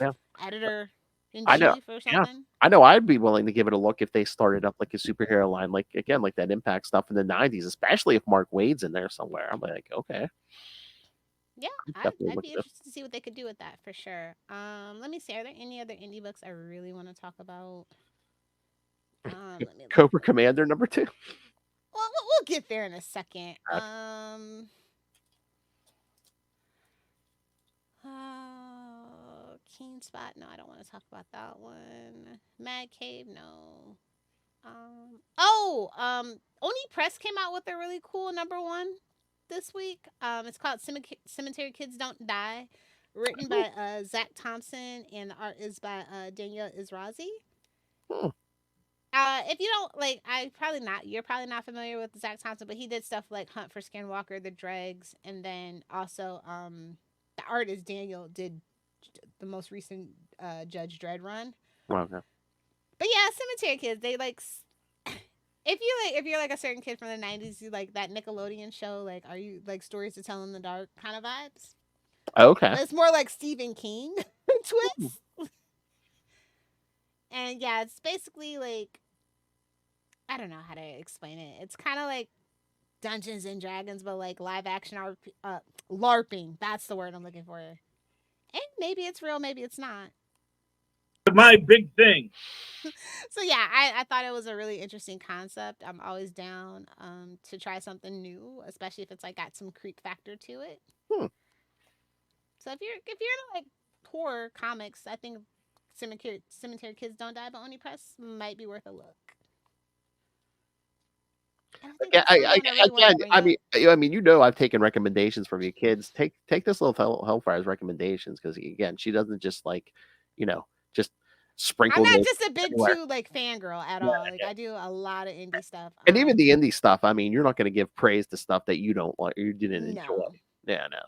editor in chief or something. I know I'd be willing to give it a look if they started up like a superhero line, like again, like that Impact stuff in the '90s, especially if Mark Wade's in there somewhere. I'm like, okay, Yeah, definitely I'd look be at it. interested to see what they could do with that for sure. Let me see. Are there any other indie books I really want to talk about? Let me look. Cobra Commander #2. Well, we'll get there in a second. Okay. Keen Spot. No, I don't want to talk about that one. Mad Cave. No. Oni Press came out with a really cool #1 this week. It's called Cemetery Kids Don't Die, written by Zach Thompson, and the art is by Danielle Izrazi. Hmm. If you don't like, you're probably not familiar with Zach Thompson, but he did stuff like Hunt for Skinwalker, The Dregs, and then also the artist Daniel did the most recent Judge Dredd run. Okay. But yeah, Cemetery Kids, they like if you're like a certain kid from the 90s, you like that Nickelodeon show, like are you like Stories to Tell in the Dark kind of vibes? Okay. But it's more like Stephen King twist. And yeah, it's basically like, I don't know how to explain it. It's kind of like Dungeons and Dragons, but like live action LARPing. That's the word I'm looking for. And maybe it's real, maybe it's not. My big thing. So yeah, I thought it was a really interesting concept. I'm always down to try something new, especially if it's like got some creep factor to it. So if you're into like horror comics, I think Cemetery Kids Don't Die by Oni Press might be worth a look. Yeah, I mean, I've taken recommendations from you kids. Take this little Hellfire's recommendations, because again, she doesn't just like, just sprinkle. I'm not those just a big everywhere. two like fangirl at all. Like I do a lot of indie stuff. And even the indie stuff. I mean, you're not going to give praise to stuff that you don't like, you didn't enjoy. No. Yeah, no.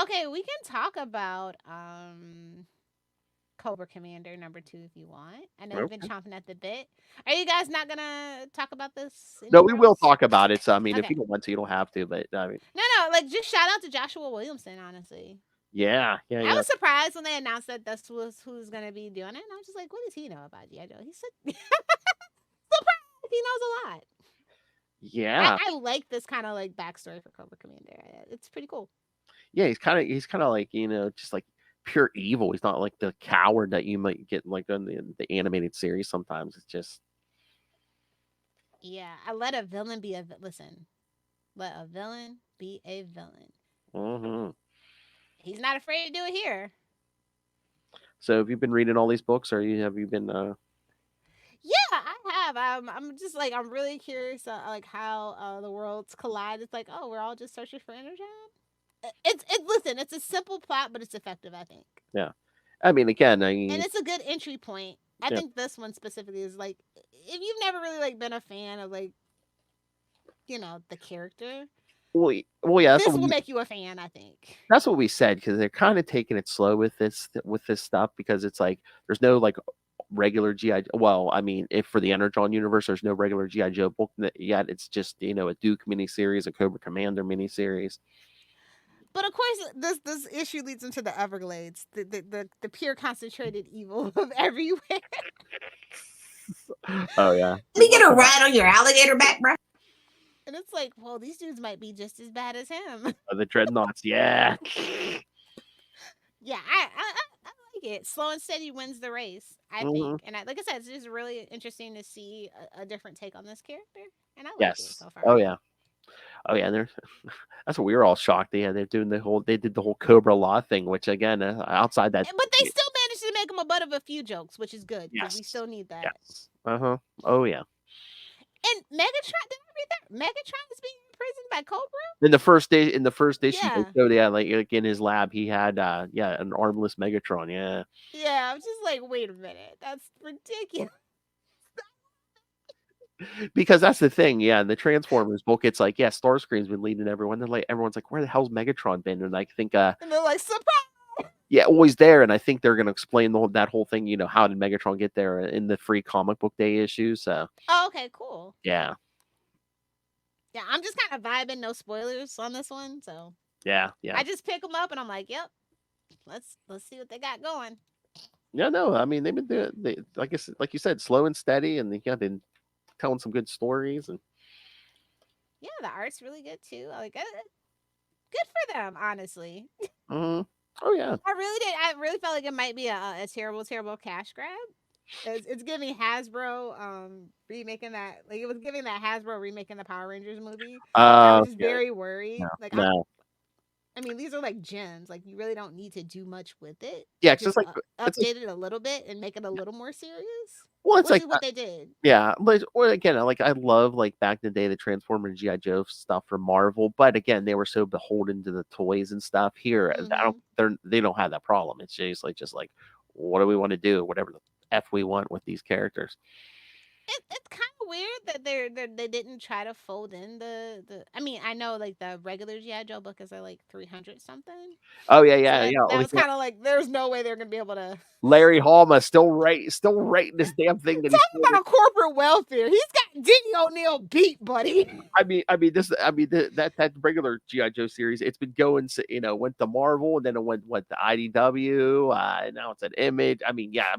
Okay, we can talk about Cobra Commander #2 if you want. I know you've been chomping at the bit. Are you guys not gonna talk about this? No, we will talk about it. So I mean, if Okay. you don't want to, you don't have to. But I mean, No, like just shout out to Joshua Williamson. Honestly, yeah. I was surprised when they announced that this was who's gonna be doing it, and I was just like, "What does he know about G.I. Joe?" He's surprised. He knows a lot. Yeah, I like this kind of like backstory for Cobra Commander. It's pretty cool. yeah. He's kind of like, just like pure evil. He's not like the coward that you might get like on the animated series. Sometimes it's just. Yeah, I let a villain be a listen. Let a villain be a villain. Mm-hmm. He's not afraid to do it here. So have you been reading all these books, or have you been? Yeah, I have. I'm just like I'm really curious, like how the worlds collide. It's like, oh, we're all just searching for Energon. Listen, it's a simple plot, but it's effective, I think. Yeah, I mean, again, and it's a good entry point. I think this one specifically is like, if you've never really like been a fan of like, the character. Well, yeah, this will make you a fan, I think. That's what we said, because they're kind of taking it slow with this stuff, because it's like there's no like regular GI. Well, I mean, if for the Energon universe, there's no regular GI Joe book yet. It's just a Duke miniseries, a Cobra Commander miniseries. But of course, this issue leads into the Everglades, the pure concentrated evil of everywhere. Oh yeah. Let me get a ride on your alligator back, bro. And it's like, well, these dudes might be just as bad as him. The Dreadnoughts, yeah. Yeah, I like it. Slow and steady wins the race, I think. And like I said, it's just really interesting to see a different take on this character. And I like it so far. Oh yeah. That's what we were all shocked. They're doing they did the whole Cobra Law thing, which again, outside that. But they still managed to make him a butt of a few jokes, which is good, because we still need that. Yes. Oh yeah. And Megatron, did I read that? Megatron is being imprisoned by Cobra? In the first issue, like in his lab, he had an armless Megatron. Yeah. Yeah, I was just like, wait a minute, that's ridiculous. Because that's the thing, in the Transformers book, it's like, Starscream's been leading everyone. They're like, everyone's like, where the hell's Megatron been? And I think, and they're like, surprise! Yeah, always there. And I think they're going to explain that whole thing. How did Megatron get there in the free comic book day issue? So. Oh, okay, cool. Yeah. Yeah, I'm just kind of vibing, no spoilers on this one. So. Yeah. I just pick them up and I'm like, yep, let's see what they got going. Yeah, no, I mean they've been doing like you said, slow and steady, and they've been telling some good stories. And Yeah, the art's really good too. Like, good for them, honestly. oh yeah, I really did. I really felt like it might be a terrible, terrible cash grab. It's giving Hasbro remaking that, like, it was giving that Hasbro remaking the Power Rangers movie. I was just yeah, very worried. no, Like, no, I mean, these are like gems. Like, you really don't need to do much with it. yeah, 'cause Just it's like update it a little bit and make it a little more serious, well, it's which like is what they did. yeah, like or again, like I love like back in the day the Transformer and GI Joe stuff from Marvel, but again, they were so beholden to the toys and stuff. Here, Hmm. they don't have that problem. It's just like what do we want to do? Whatever the f we want with these characters. It's kind of weird that they didn't try to fold in the. I mean, I know like the regular GI Joe book is at like 300 something, Oh so yeah, yeah. that Like was kind of like there's no way they're gonna be able to Larry Hama still writing this damn thing that he's. talk about corporate welfare. He's got Denny O'Neil beat, buddy. That regular GI Joe series, it's been going, went to Marvel and then it went to IDW, and now it's an Image. I mean, yeah,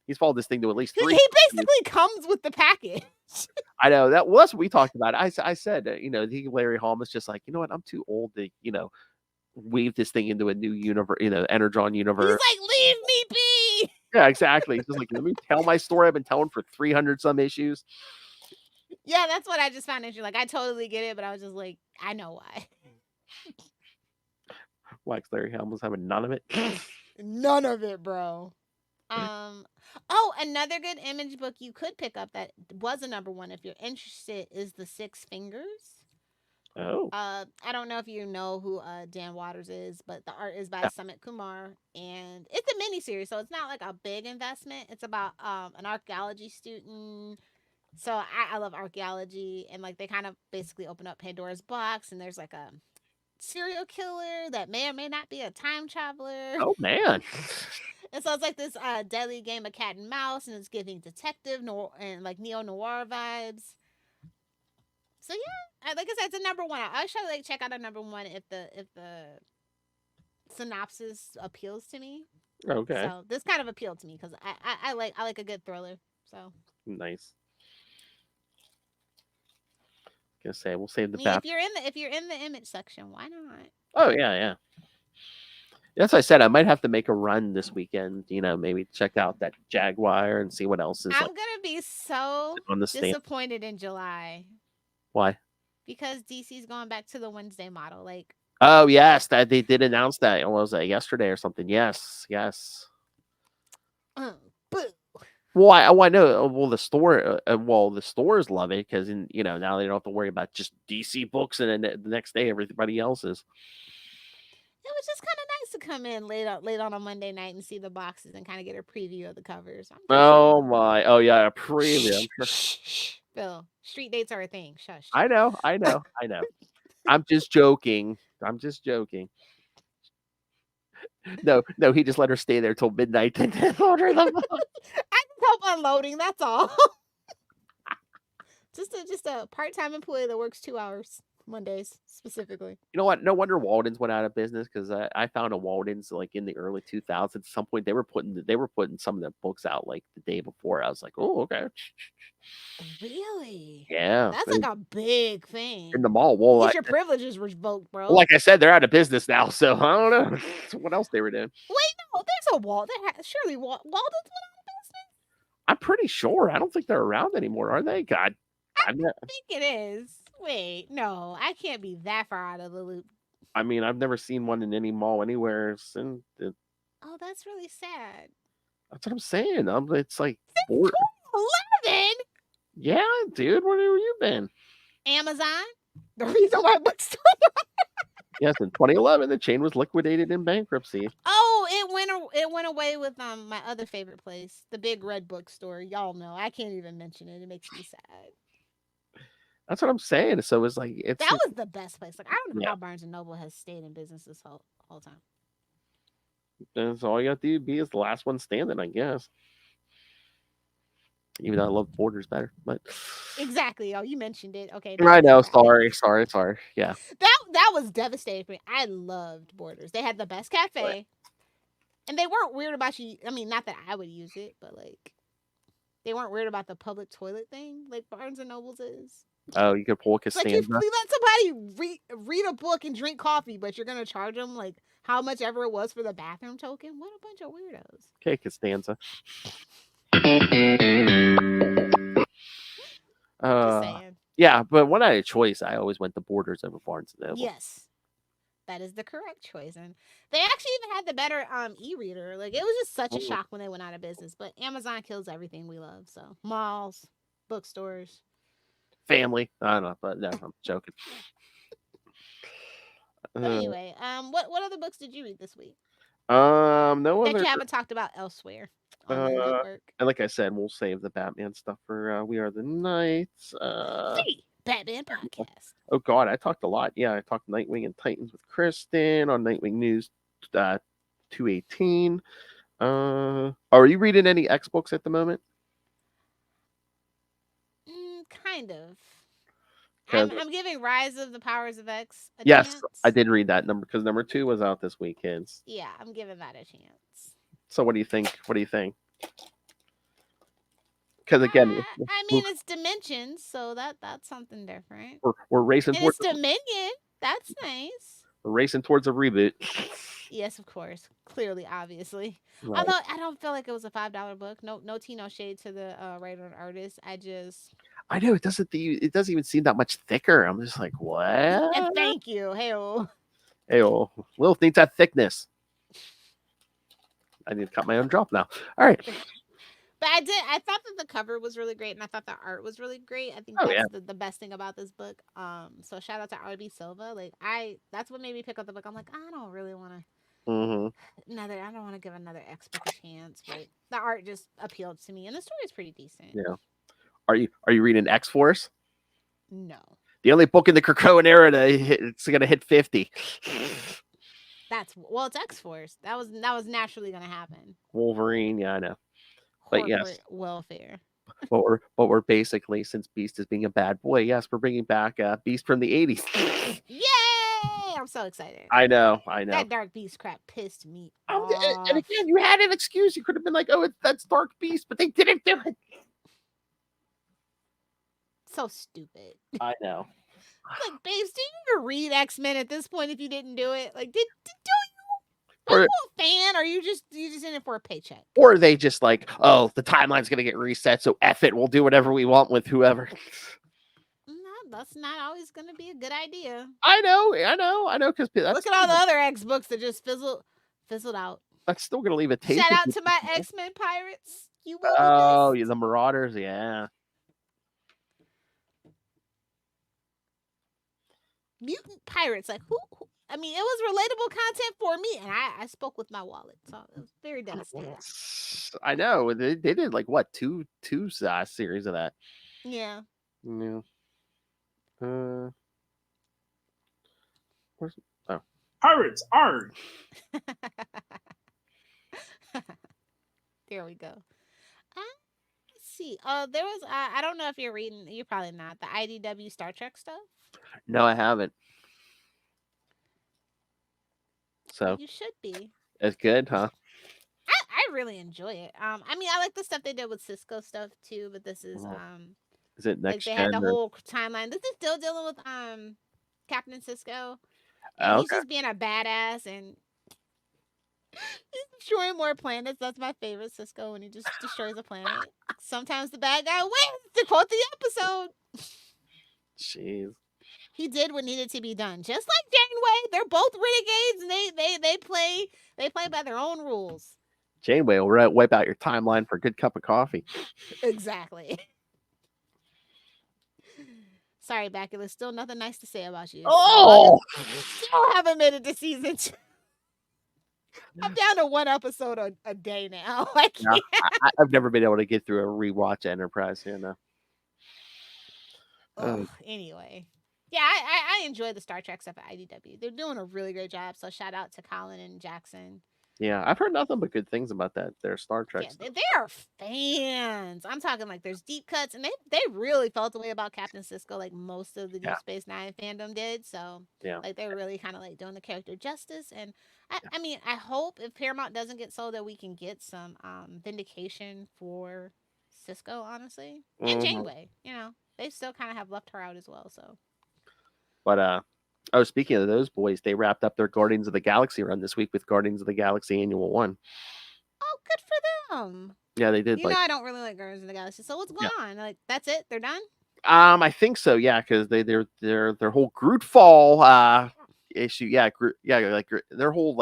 he's followed this thing to at least He three. basically comes with the package. I know that. Well, that's what we talked about. I said, Larry Hama's just like, you know what? I'm too old to, weave this thing into a new universe, Energon He's universe. like, leave me be. Yeah, exactly. He's just like, let me tell my story. I've been telling for 300 some issues. Yeah, that's what I just found interesting. Like, I totally get it, but I was just like, I know why. Like Larry Hama's having none of it. None of it, bro. Oh, another good Image book you could pick up that was a #1 if you're interested is The Six Fingers. Oh. I don't know if you know who Dan Waters is, but the art is by Yeah. Sumit Kumar, and it's a miniseries, so it's not like a big investment. It's about an archaeology student. So I love archaeology, and like they kind of basically open up Pandora's box, and there's like a serial killer that may or may not be a time traveler. Oh man. And so it's like this deadly game of cat and mouse, and it's giving detective and like neo noir vibes. So yeah, like I said, it's a #1. I should like check out a #1 if the synopsis appeals to me. Okay. So this kind of appealed to me because I like a good thriller. So Nice. Gonna say we'll save the I mean, back. if you're in the Image section, why not? Oh yeah. That's what I said. I might have to make a run this weekend. Maybe check out that Jaguar and see what else is I'm like gonna be so on the stand. disappointed in July Why? because DC's going back to the Wednesday model. Like, Oh yes, that they did announce that. What was that, yesterday or something? Yes. boo. Well, I know. Well, the stores love it because now they don't have to worry about just DC books and then the next day everybody else is. It was just kind of nice to come in late on a Monday night and see the boxes and kind of get a preview of the covers. Oh my! Oh yeah, a preview. Shh. Bill, street dates are a thing. Shush. I know. I'm just joking. No, he just let her stay there till midnight and then order them. I can help unloading. That's all. just a part-time employee that works 2 hours Mondays specifically. You know what? No wonder Walden's went out of business because I found a Walden's like in the early 2000s. At some point, they were putting some of the books out like the day before. I was like, oh, okay. Really? Yeah, That's like a big thing. in the mall. Well, Get your privileges revoked, bro. like I said, they're out of business now, so I don't know what else they were doing. Wait, no, there's a Walt. Surely Walden's went out of business. I'm pretty sure. I don't think they're around anymore, are they? God, I think it is. Wait, no, I can't be that far out of the loop. I mean, I've never seen one in any mall anywhere since. Oh, that's really sad. That's what I'm saying. It's like 2011. Yeah, dude. Where have you been? Amazon. The reason why bookstore. Yes, in 2011, the chain was liquidated in bankruptcy. Oh, it went away with my other favorite place, the Big Red Bookstore. Y'all know. I can't even mention it. It makes me sad. That's what I'm saying. So it's like that was the best place. Like I don't know how Barnes and Noble has stayed in business this whole time. That's all you have to be is the last one standing, I guess. Even though I love Borders better, but exactly. Oh, you mentioned it. Okay. I know. Sorry. Yeah. That was devastating for me. I loved Borders. They had the best cafe. And they weren't weird about you. I mean, not that I would use it, but like they weren't weird about the public toilet thing, like Barnes and Nobles is. Oh, you could pull a It's like Costanza. if you let somebody read a book and drink coffee, but you're gonna charge them like how much ever it was for the bathroom token. What a bunch of weirdos. Okay, Costanza. Just saying. Yeah, but when I had a choice, I always went to Borders over Barnes and Noble. Yes. That is the correct choice. And they actually even had the better e-reader. Like, it was just such a shock when they went out of business. But Amazon kills everything we love. So, malls, bookstores. Family. I don't know, but no, I'm joking. But anyway, what other books did you read this week? No that other. you haven't talked about elsewhere on the network? And like I said, we'll save the Batman stuff for We Are the Knights. The Batman podcast. Oh God, I talked a lot. Yeah, I talked Nightwing and Titans with Kristen on Nightwing News 218. Are you reading any X books at the moment? Kind of. I'm giving Rise of the Powers of X a chance. I did read that because number 2 was out this week, kids. Yeah, I'm giving that a chance. So what do you think? Because again, I mean, it's Dimensions, so that's something different. We're racing towards Dominion. That's nice. We're racing towards a reboot. Yes, of course. Clearly, obviously. Right. Although I don't feel like it was a $5 book. No tea, no shade to the writer and artist. I know it doesn't even seem that much thicker. I'm just like, what? And thank you. Hey-oh. Lilith needs that thickness. I need to cut my own drop now. All right. But I thought that the cover was really great, and I thought the art was really great. I think that's the best thing about this book. So shout out to R.B. Silva. Like that's what made me pick up the book. I'm like, I don't really want to. I don't want to give another X book a chance, but the art just appealed to me, and the story is pretty decent. Yeah. Are you reading X Force? No. The only book in the Krakoan era it's gonna hit 50. It's X Force. That was naturally gonna happen. Wolverine, yeah, I know. But yes, welfare. But we're basically, since Beast is being a bad boy, yes, we're bringing back Beast from the 80s. Yay! I'm so excited. I know. That Dark Beast crap pissed me off. And again, you had an excuse. You could have been like, "Oh, that's Dark Beast," but they didn't do it. So stupid. I know. Like, babes, do you even read X-Men at this point if you didn't do it? Like, do you? Are you a fan, or are you just in it for a paycheck? Or are they just like, oh, the timeline's gonna get reset, so F it, we'll do whatever we want with whoever. No, that's not always gonna be a good idea. I know, because look at all the other X books that just fizzled out. That's still gonna leave a taste. Shout out to my X-Men pirates. You will be missed. The Marauders, yeah. Mutant pirates, like who? I mean, it was relatable content for me, and I spoke with my wallet, so it was very devastating. I know they did like what two series of that. Yeah. Yeah. Where's Pirates are. There we go. Let's see. There was I don't know if you're reading. You're probably not the IDW Star Trek stuff. No, I haven't. So you should be. It's good, huh? I really enjoy it. I mean, I like the stuff they did with Cisco stuff too, but this is Is it next? Like they had the whole timeline. This is still dealing with Captain Cisco. And he's just being a badass and he's destroying more planets. That's my favorite Cisco, when he just destroys a planet. Sometimes the bad guy wins, to quote the episode. Jeez. He did what needed to be done. Just like Janeway, they're both renegades, and they play by their own rules. Janeway will wipe out your timeline for a good cup of coffee. Exactly. Sorry, Becky. There's still nothing nice to say about you. Oh! Still haven't made it to season 2. I'm down to one episode a day now. I've never been able to get through a rewatch Enterprise. Anyway. Yeah, I enjoy the Star Trek stuff at IDW. They're doing a really great job. So shout out to Colin and Jackson. Yeah, I've heard nothing but good things about that. Their Star Trek Yeah, stuff. they are fans. I'm talking like there's deep cuts, and they really felt the way about Captain Cisco, like most of the Yeah. Deep Space Nine fandom did. So Yeah. like they're really kind of like doing the character justice. And I mean, I hope if Paramount doesn't get sold that we can get some vindication for Cisco, honestly, and Mhm. Janeway. You know, they still kind of have left her out as well. So But speaking of those boys, they wrapped up their Guardians of the Galaxy run this week with Guardians of the Galaxy Annual 1. oh, good for them. Yeah, they did. You know, I don't really like Guardians of the Galaxy. So what's going on? Like that's it? They're done? I think so. Yeah, because their whole Groot Fall issue. Yeah, like their whole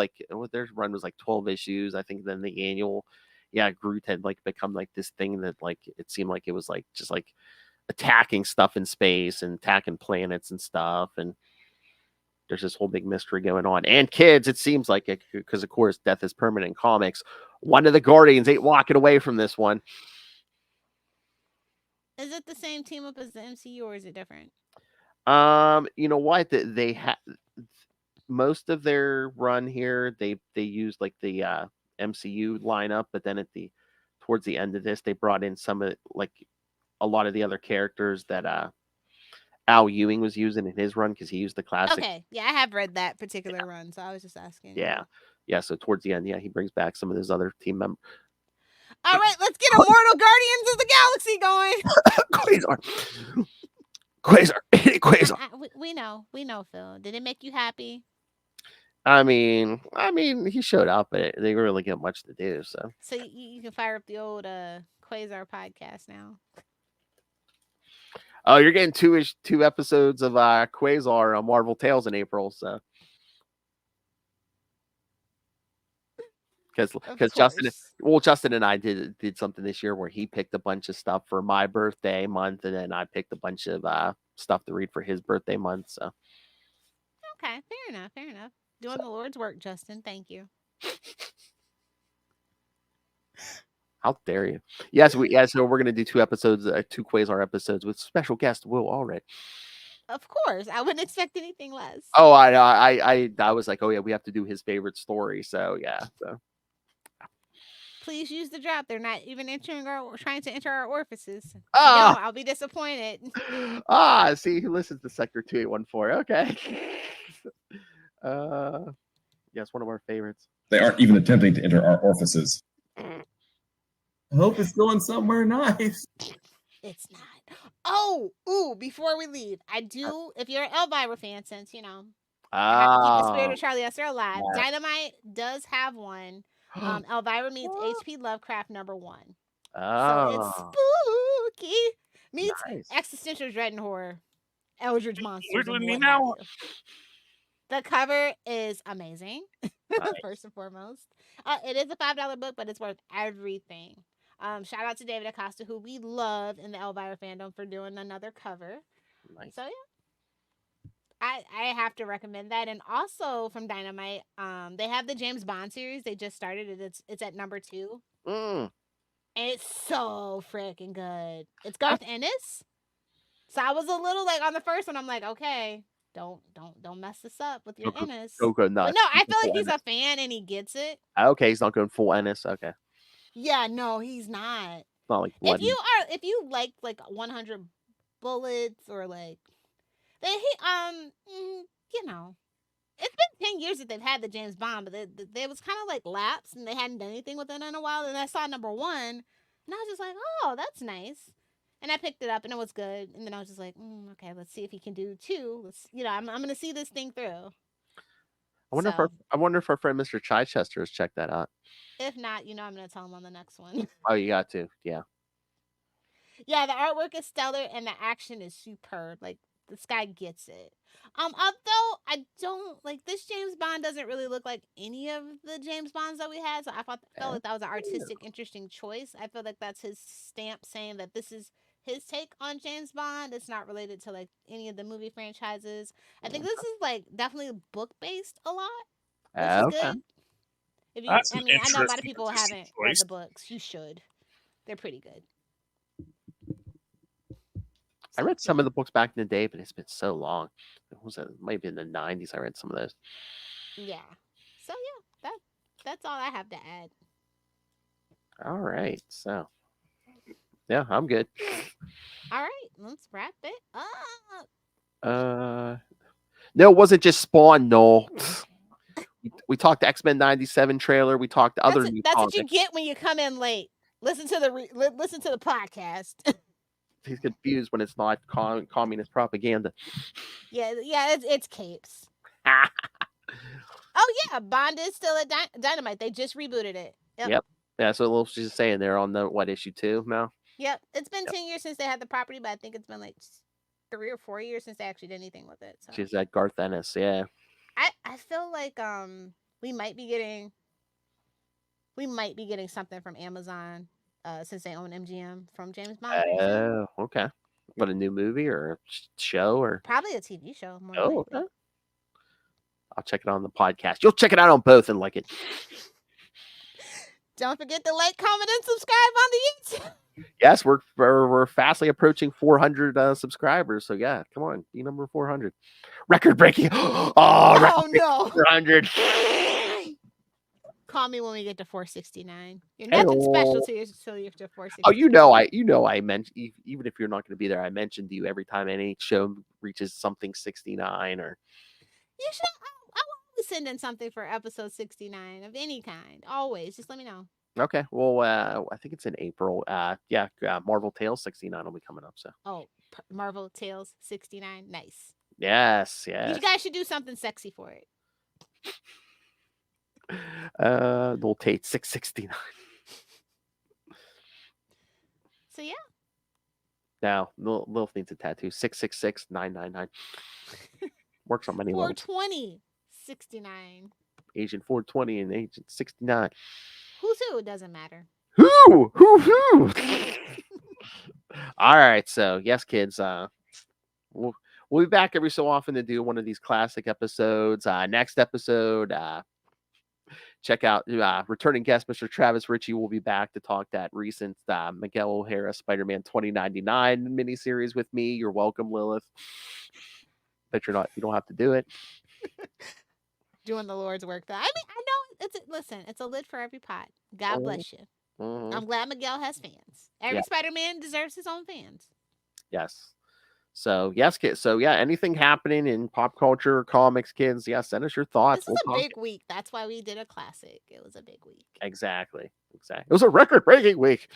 their run was like 12 issues. I think then the annual. Yeah, Groot had like become like this thing that like it seemed like it was like just like attacking stuff in space and attacking planets and stuff, and there's this whole big mystery going on. And kids, it seems like it because of course death is permanent in comics. One of the Guardians ain't walking away from this one. Is it the same team up as the MCU or is it different? You know what? They had most of their run here. They used like the MCU lineup, but then towards the end of this, they brought in some of like a lot of the other characters that Al Ewing was using in his run because he used the classic. Okay, yeah, I have read that particular run, so I was just asking. Yeah. So towards the end, yeah, he brings back some of those other team members. All right, let's get Immortal Guardians of the Galaxy going. Quasar. We know, Phil. Did it make you happy? I mean, he showed up, but they really get much to do. So you can fire up the old Quasar podcast now. Oh, you're getting two episodes of Quasar on Marvel Tales in April, so because Justin and I did something this year where he picked a bunch of stuff for my birthday month, and then I picked a bunch of stuff to read for his birthday month. So okay, fair enough. Doing the Lord's work, Justin. Thank you. How dare you? Yes, so we're gonna do two Quasar episodes with special guest Will Allred. Of course, I wouldn't expect anything less. Oh, I was like, oh yeah, we have to do his favorite story. So yeah, so. Please use the drop. They're not even trying to enter our orifices. Ah, I'll be disappointed. See who listens to Sector 2814. Okay. Yes, one of our favorites. They aren't even attempting to enter our orifices. I hope it's going somewhere nice. It's not. Oh, before we leave, I do, if you're an Elvira fan, since, I have to keep the spirit of Charlie Esther alive, yeah. Dynamite does have one. Elvira meets H.P. Lovecraft #1. So it's spooky. Meets existential dread and horror. Eldritch monsters. With me now. The cover is amazing, first and foremost. It is a $5 book, but it's worth everything. Shout out to David Acosta, who we love in the Elvira fandom, for doing another cover. Nice. So, yeah. I have to recommend that. And also from Dynamite, they have the James Bond series. They just started it. It's at #2. And it's so freaking good. It's Garth Ennis. So I was a little like on the first one, I'm like, okay, don't mess this up with your Ennis. Go nuts. But no, I feel like he's a fan and he gets it. Okay, he's not going full Ennis. Okay. Yeah, no, he's not. It's not like bloody. If you like 100 Bullets or like it's been 10 years that they've had the James Bond, but they was kind of like lapsed and they hadn't done anything with it in a while. And I saw #1 and I was just like, oh, that's nice. And I picked it up and it was good. And then I was just like, okay, let's see if he can do 2. I'm going to see this thing through. I wonder if our friend Mr. Chichester has checked that out. If not, I'm going to tell him on the next one. Oh, you got to. Yeah. Yeah, the artwork is stellar and the action is superb. Like, this guy gets it. Although I don't like this James Bond doesn't really look like any of the James Bonds that we had. So I felt like that was an artistic, interesting choice. I feel like that's his stamp saying that this is his take on James Bond. It's not related to like any of the movie franchises. I think this is like definitely book based a lot, which is good. I know a lot of people haven't read the books. You should. They're pretty good. I read some of the books back in the day, but it's been so long. It might be in the 90s. I read some of those. Yeah. So yeah, That's all I have to add. All right. So, yeah, I'm good. All right, let's wrap it up. No, it wasn't just Spawn, no. We talked X-Men 97 trailer. We talked other new That's comics. what you get when you come in late. Listen to the podcast. He's confused when it's not communist propaganda. yeah, it's Capes. Oh yeah, Bond is still at Dynamite. They just rebooted it. Yep. That's what Lil she's saying. They're on the issue 2 now. Yep. It's been 10 years since they had the property, but I think it's been like 3 or 4 years since they actually did anything with it. So. She's at Garth Ennis. Yeah. I feel like we might be getting something from Amazon since they own MGM from James Bond. Oh, okay. What, a new movie or a show or probably a TV show? More likely. Okay. I'll check it out on the podcast. You'll check it out on both and like it. Don't forget to like, comment, and subscribe on the YouTube. Yes, we're fastly approaching 400 subscribers. So yeah, come on, be number 400. Record breaking. Oh no, 400. Call me when we get to 469. You're nothing special to you until you get to 469. Oh, I mentioned, even if you're not going to be there, I mentioned to you every time any show reaches something 69 or. You should. I will always send in something for episode 69 of any kind. Always, just let me know. Okay, well, I think it's in April. Marvel Tales 69 will be coming up. So. Marvel Tales 69, nice. Yes. You guys should do something sexy for it. Little Tate 669. So yeah. Now, Lil needs a tattoo. 666-999. Works on many levels. 420 69. Agent 420 and Agent 69. Who's who? It doesn't matter. Who? All right, so yes, kids. We'll be back every so often to do one of these classic episodes. Next episode, check out returning guest Mr. Travis Ritchie will be back to talk that recent Miguel O'Hara Spider-Man 2099 miniseries with me. You're welcome, Lilith. But you don't have to do it. Doing the Lord's work. I know it's a lid for every pot. God bless you. Mm-hmm. I'm glad Miguel has fans. Every Spider-Man deserves his own fans. Yes. So yes, kids. So yeah, anything happening in pop culture, comics, kids? Yeah, send us your thoughts. This is a big week. That's why we did a classic. It was a big week. Exactly. It was a record-breaking week.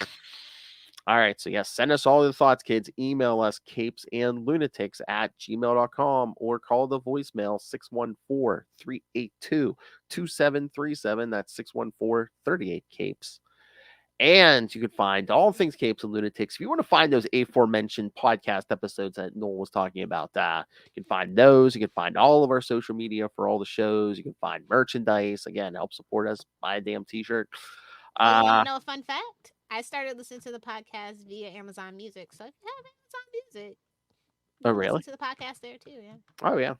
All right. So yes, send us all your thoughts, kids. Email us CapesandLunatics@gmail.com or call the voicemail 614-382-2737. That's 614-38-CAPES. And you can find all things Capes and Lunatics. If you want to find those aforementioned podcast episodes that Noel was talking about, you can find those. You can find all of our social media for all the shows. You can find merchandise. Again, help support us. Buy a damn t-shirt. You want to know a fun fact? I started listening to the podcast via Amazon Music. So if you have Amazon Music, oh, really? Listen to the podcast there too, yeah. Oh, yeah.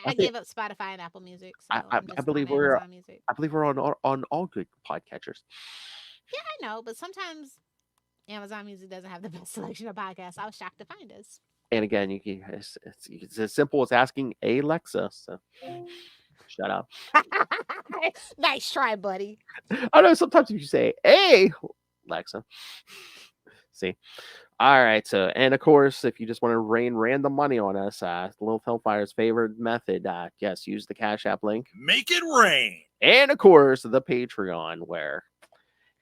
I gave up Spotify and Apple Music. So I believe we're on all good podcatchers. Yeah, I know, but sometimes Amazon Music doesn't have the best selection of podcasts. I was shocked to find us. And again, it's as simple as asking Alexa. So shut up. Nice try, buddy. I know sometimes if you say, "Hey, Alexa," see. All right. So, and of course, if you just want to rain random money on us, Lilith Hellfire's favorite method, yes, use the Cash App link. Make it rain. And of course, the Patreon where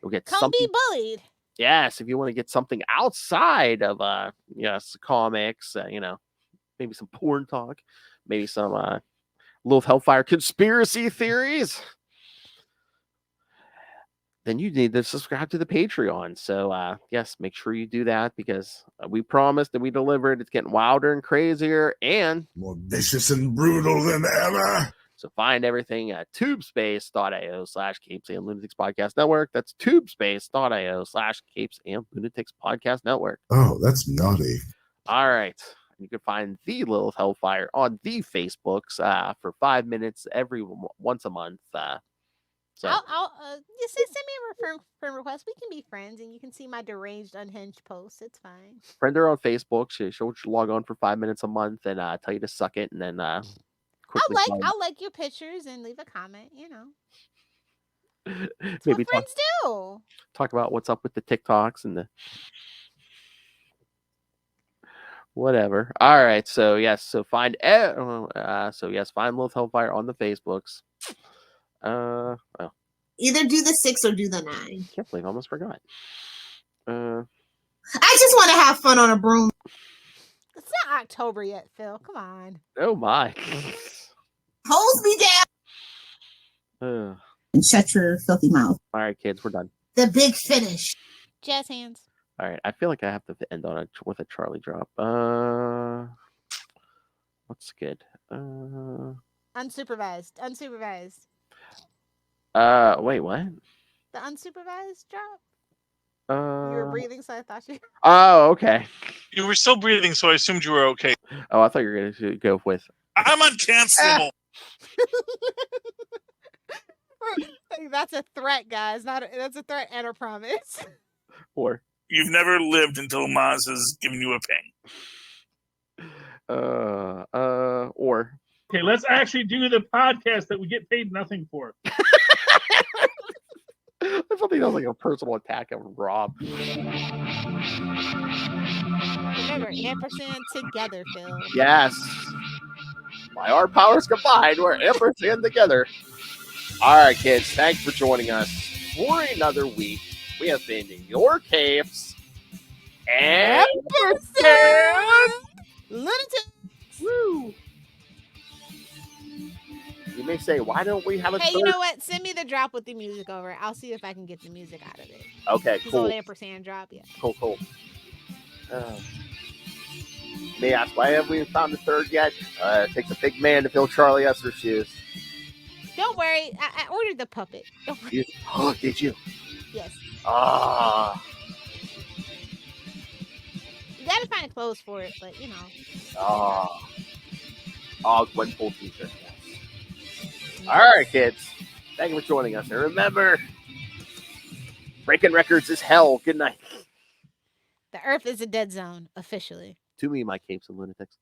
you'll get Come something. be bullied. Yes, if you want to get something outside of comics, maybe some porn talk, maybe some Lilith Hellfire conspiracy theories, then you need to subscribe to the Patreon. So yes, make sure you do that because we promised and we delivered. It's getting wilder and crazier and more vicious and brutal than ever. So find everything at tubespace.io/Capes and Lunatics Podcast Network. That's tubespace.io/Capes and Lunatics Podcast Network. Oh, that's naughty. All right. You can find the Lilith Hellfire on the Facebooks for 5 minutes once a month. So You send me a friend request. We can be friends, and you can see my deranged, unhinged posts. It's fine. Friend her on Facebook. She'll log on for 5 minutes a month and tell you to suck it, and then I'll like your pictures and leave a comment. That's Maybe what friends do. talk about what's up with the TikToks and the whatever. All right. So yes. So find find Lilith Hellfire on the Facebooks. Well, Either do the 6 or do the 9. can't believe I almost forgot. I just want to have fun on a broom. It's not October yet, Phil. Come on. Oh my. Hose me down. And shut your filthy mouth. All right, kids, we're done. The big finish. Jazz hands. All right, I feel like I have to end on with a Charlie drop. What's good? Unsupervised. Wait, what? The unsupervised drop. You You were breathing, so I thought you. Oh, okay. You were still breathing, so I assumed you were okay. Oh, I thought you were going to go with. I'm uncancelable. That's a threat, guys. That's a threat and a promise. Or. You've never lived until Maz has given you a ping. Or. Okay, let's actually do the podcast that we get paid nothing for. I thought that was like a personal attack of Rob. Remember, ampersand together, Phil. Yes. By our powers combined, we're ampersand together. All right, kids. Thanks for joining us for another week. We have been your Capes and Lunatics. Woo! You may say, why don't we have a Hey, third? you know what? Send me the drop with the music over. I'll see if I can get the music out of it. Okay, This cool. old ampersand drop, yeah. Cool. May ask, why have we found the third yet? It takes a big man to fill Charlie Esser's shoes. Don't worry. I ordered the puppet. Don't worry. Did you? Yes. Ah. You gotta find clothes for it, but you know. Gwenpool t-shirt. All right, kids. Thank you for joining us. And remember, breaking records is hell. Good night. The Earth is a dead zone, officially. To me, my Capes and Lunatics.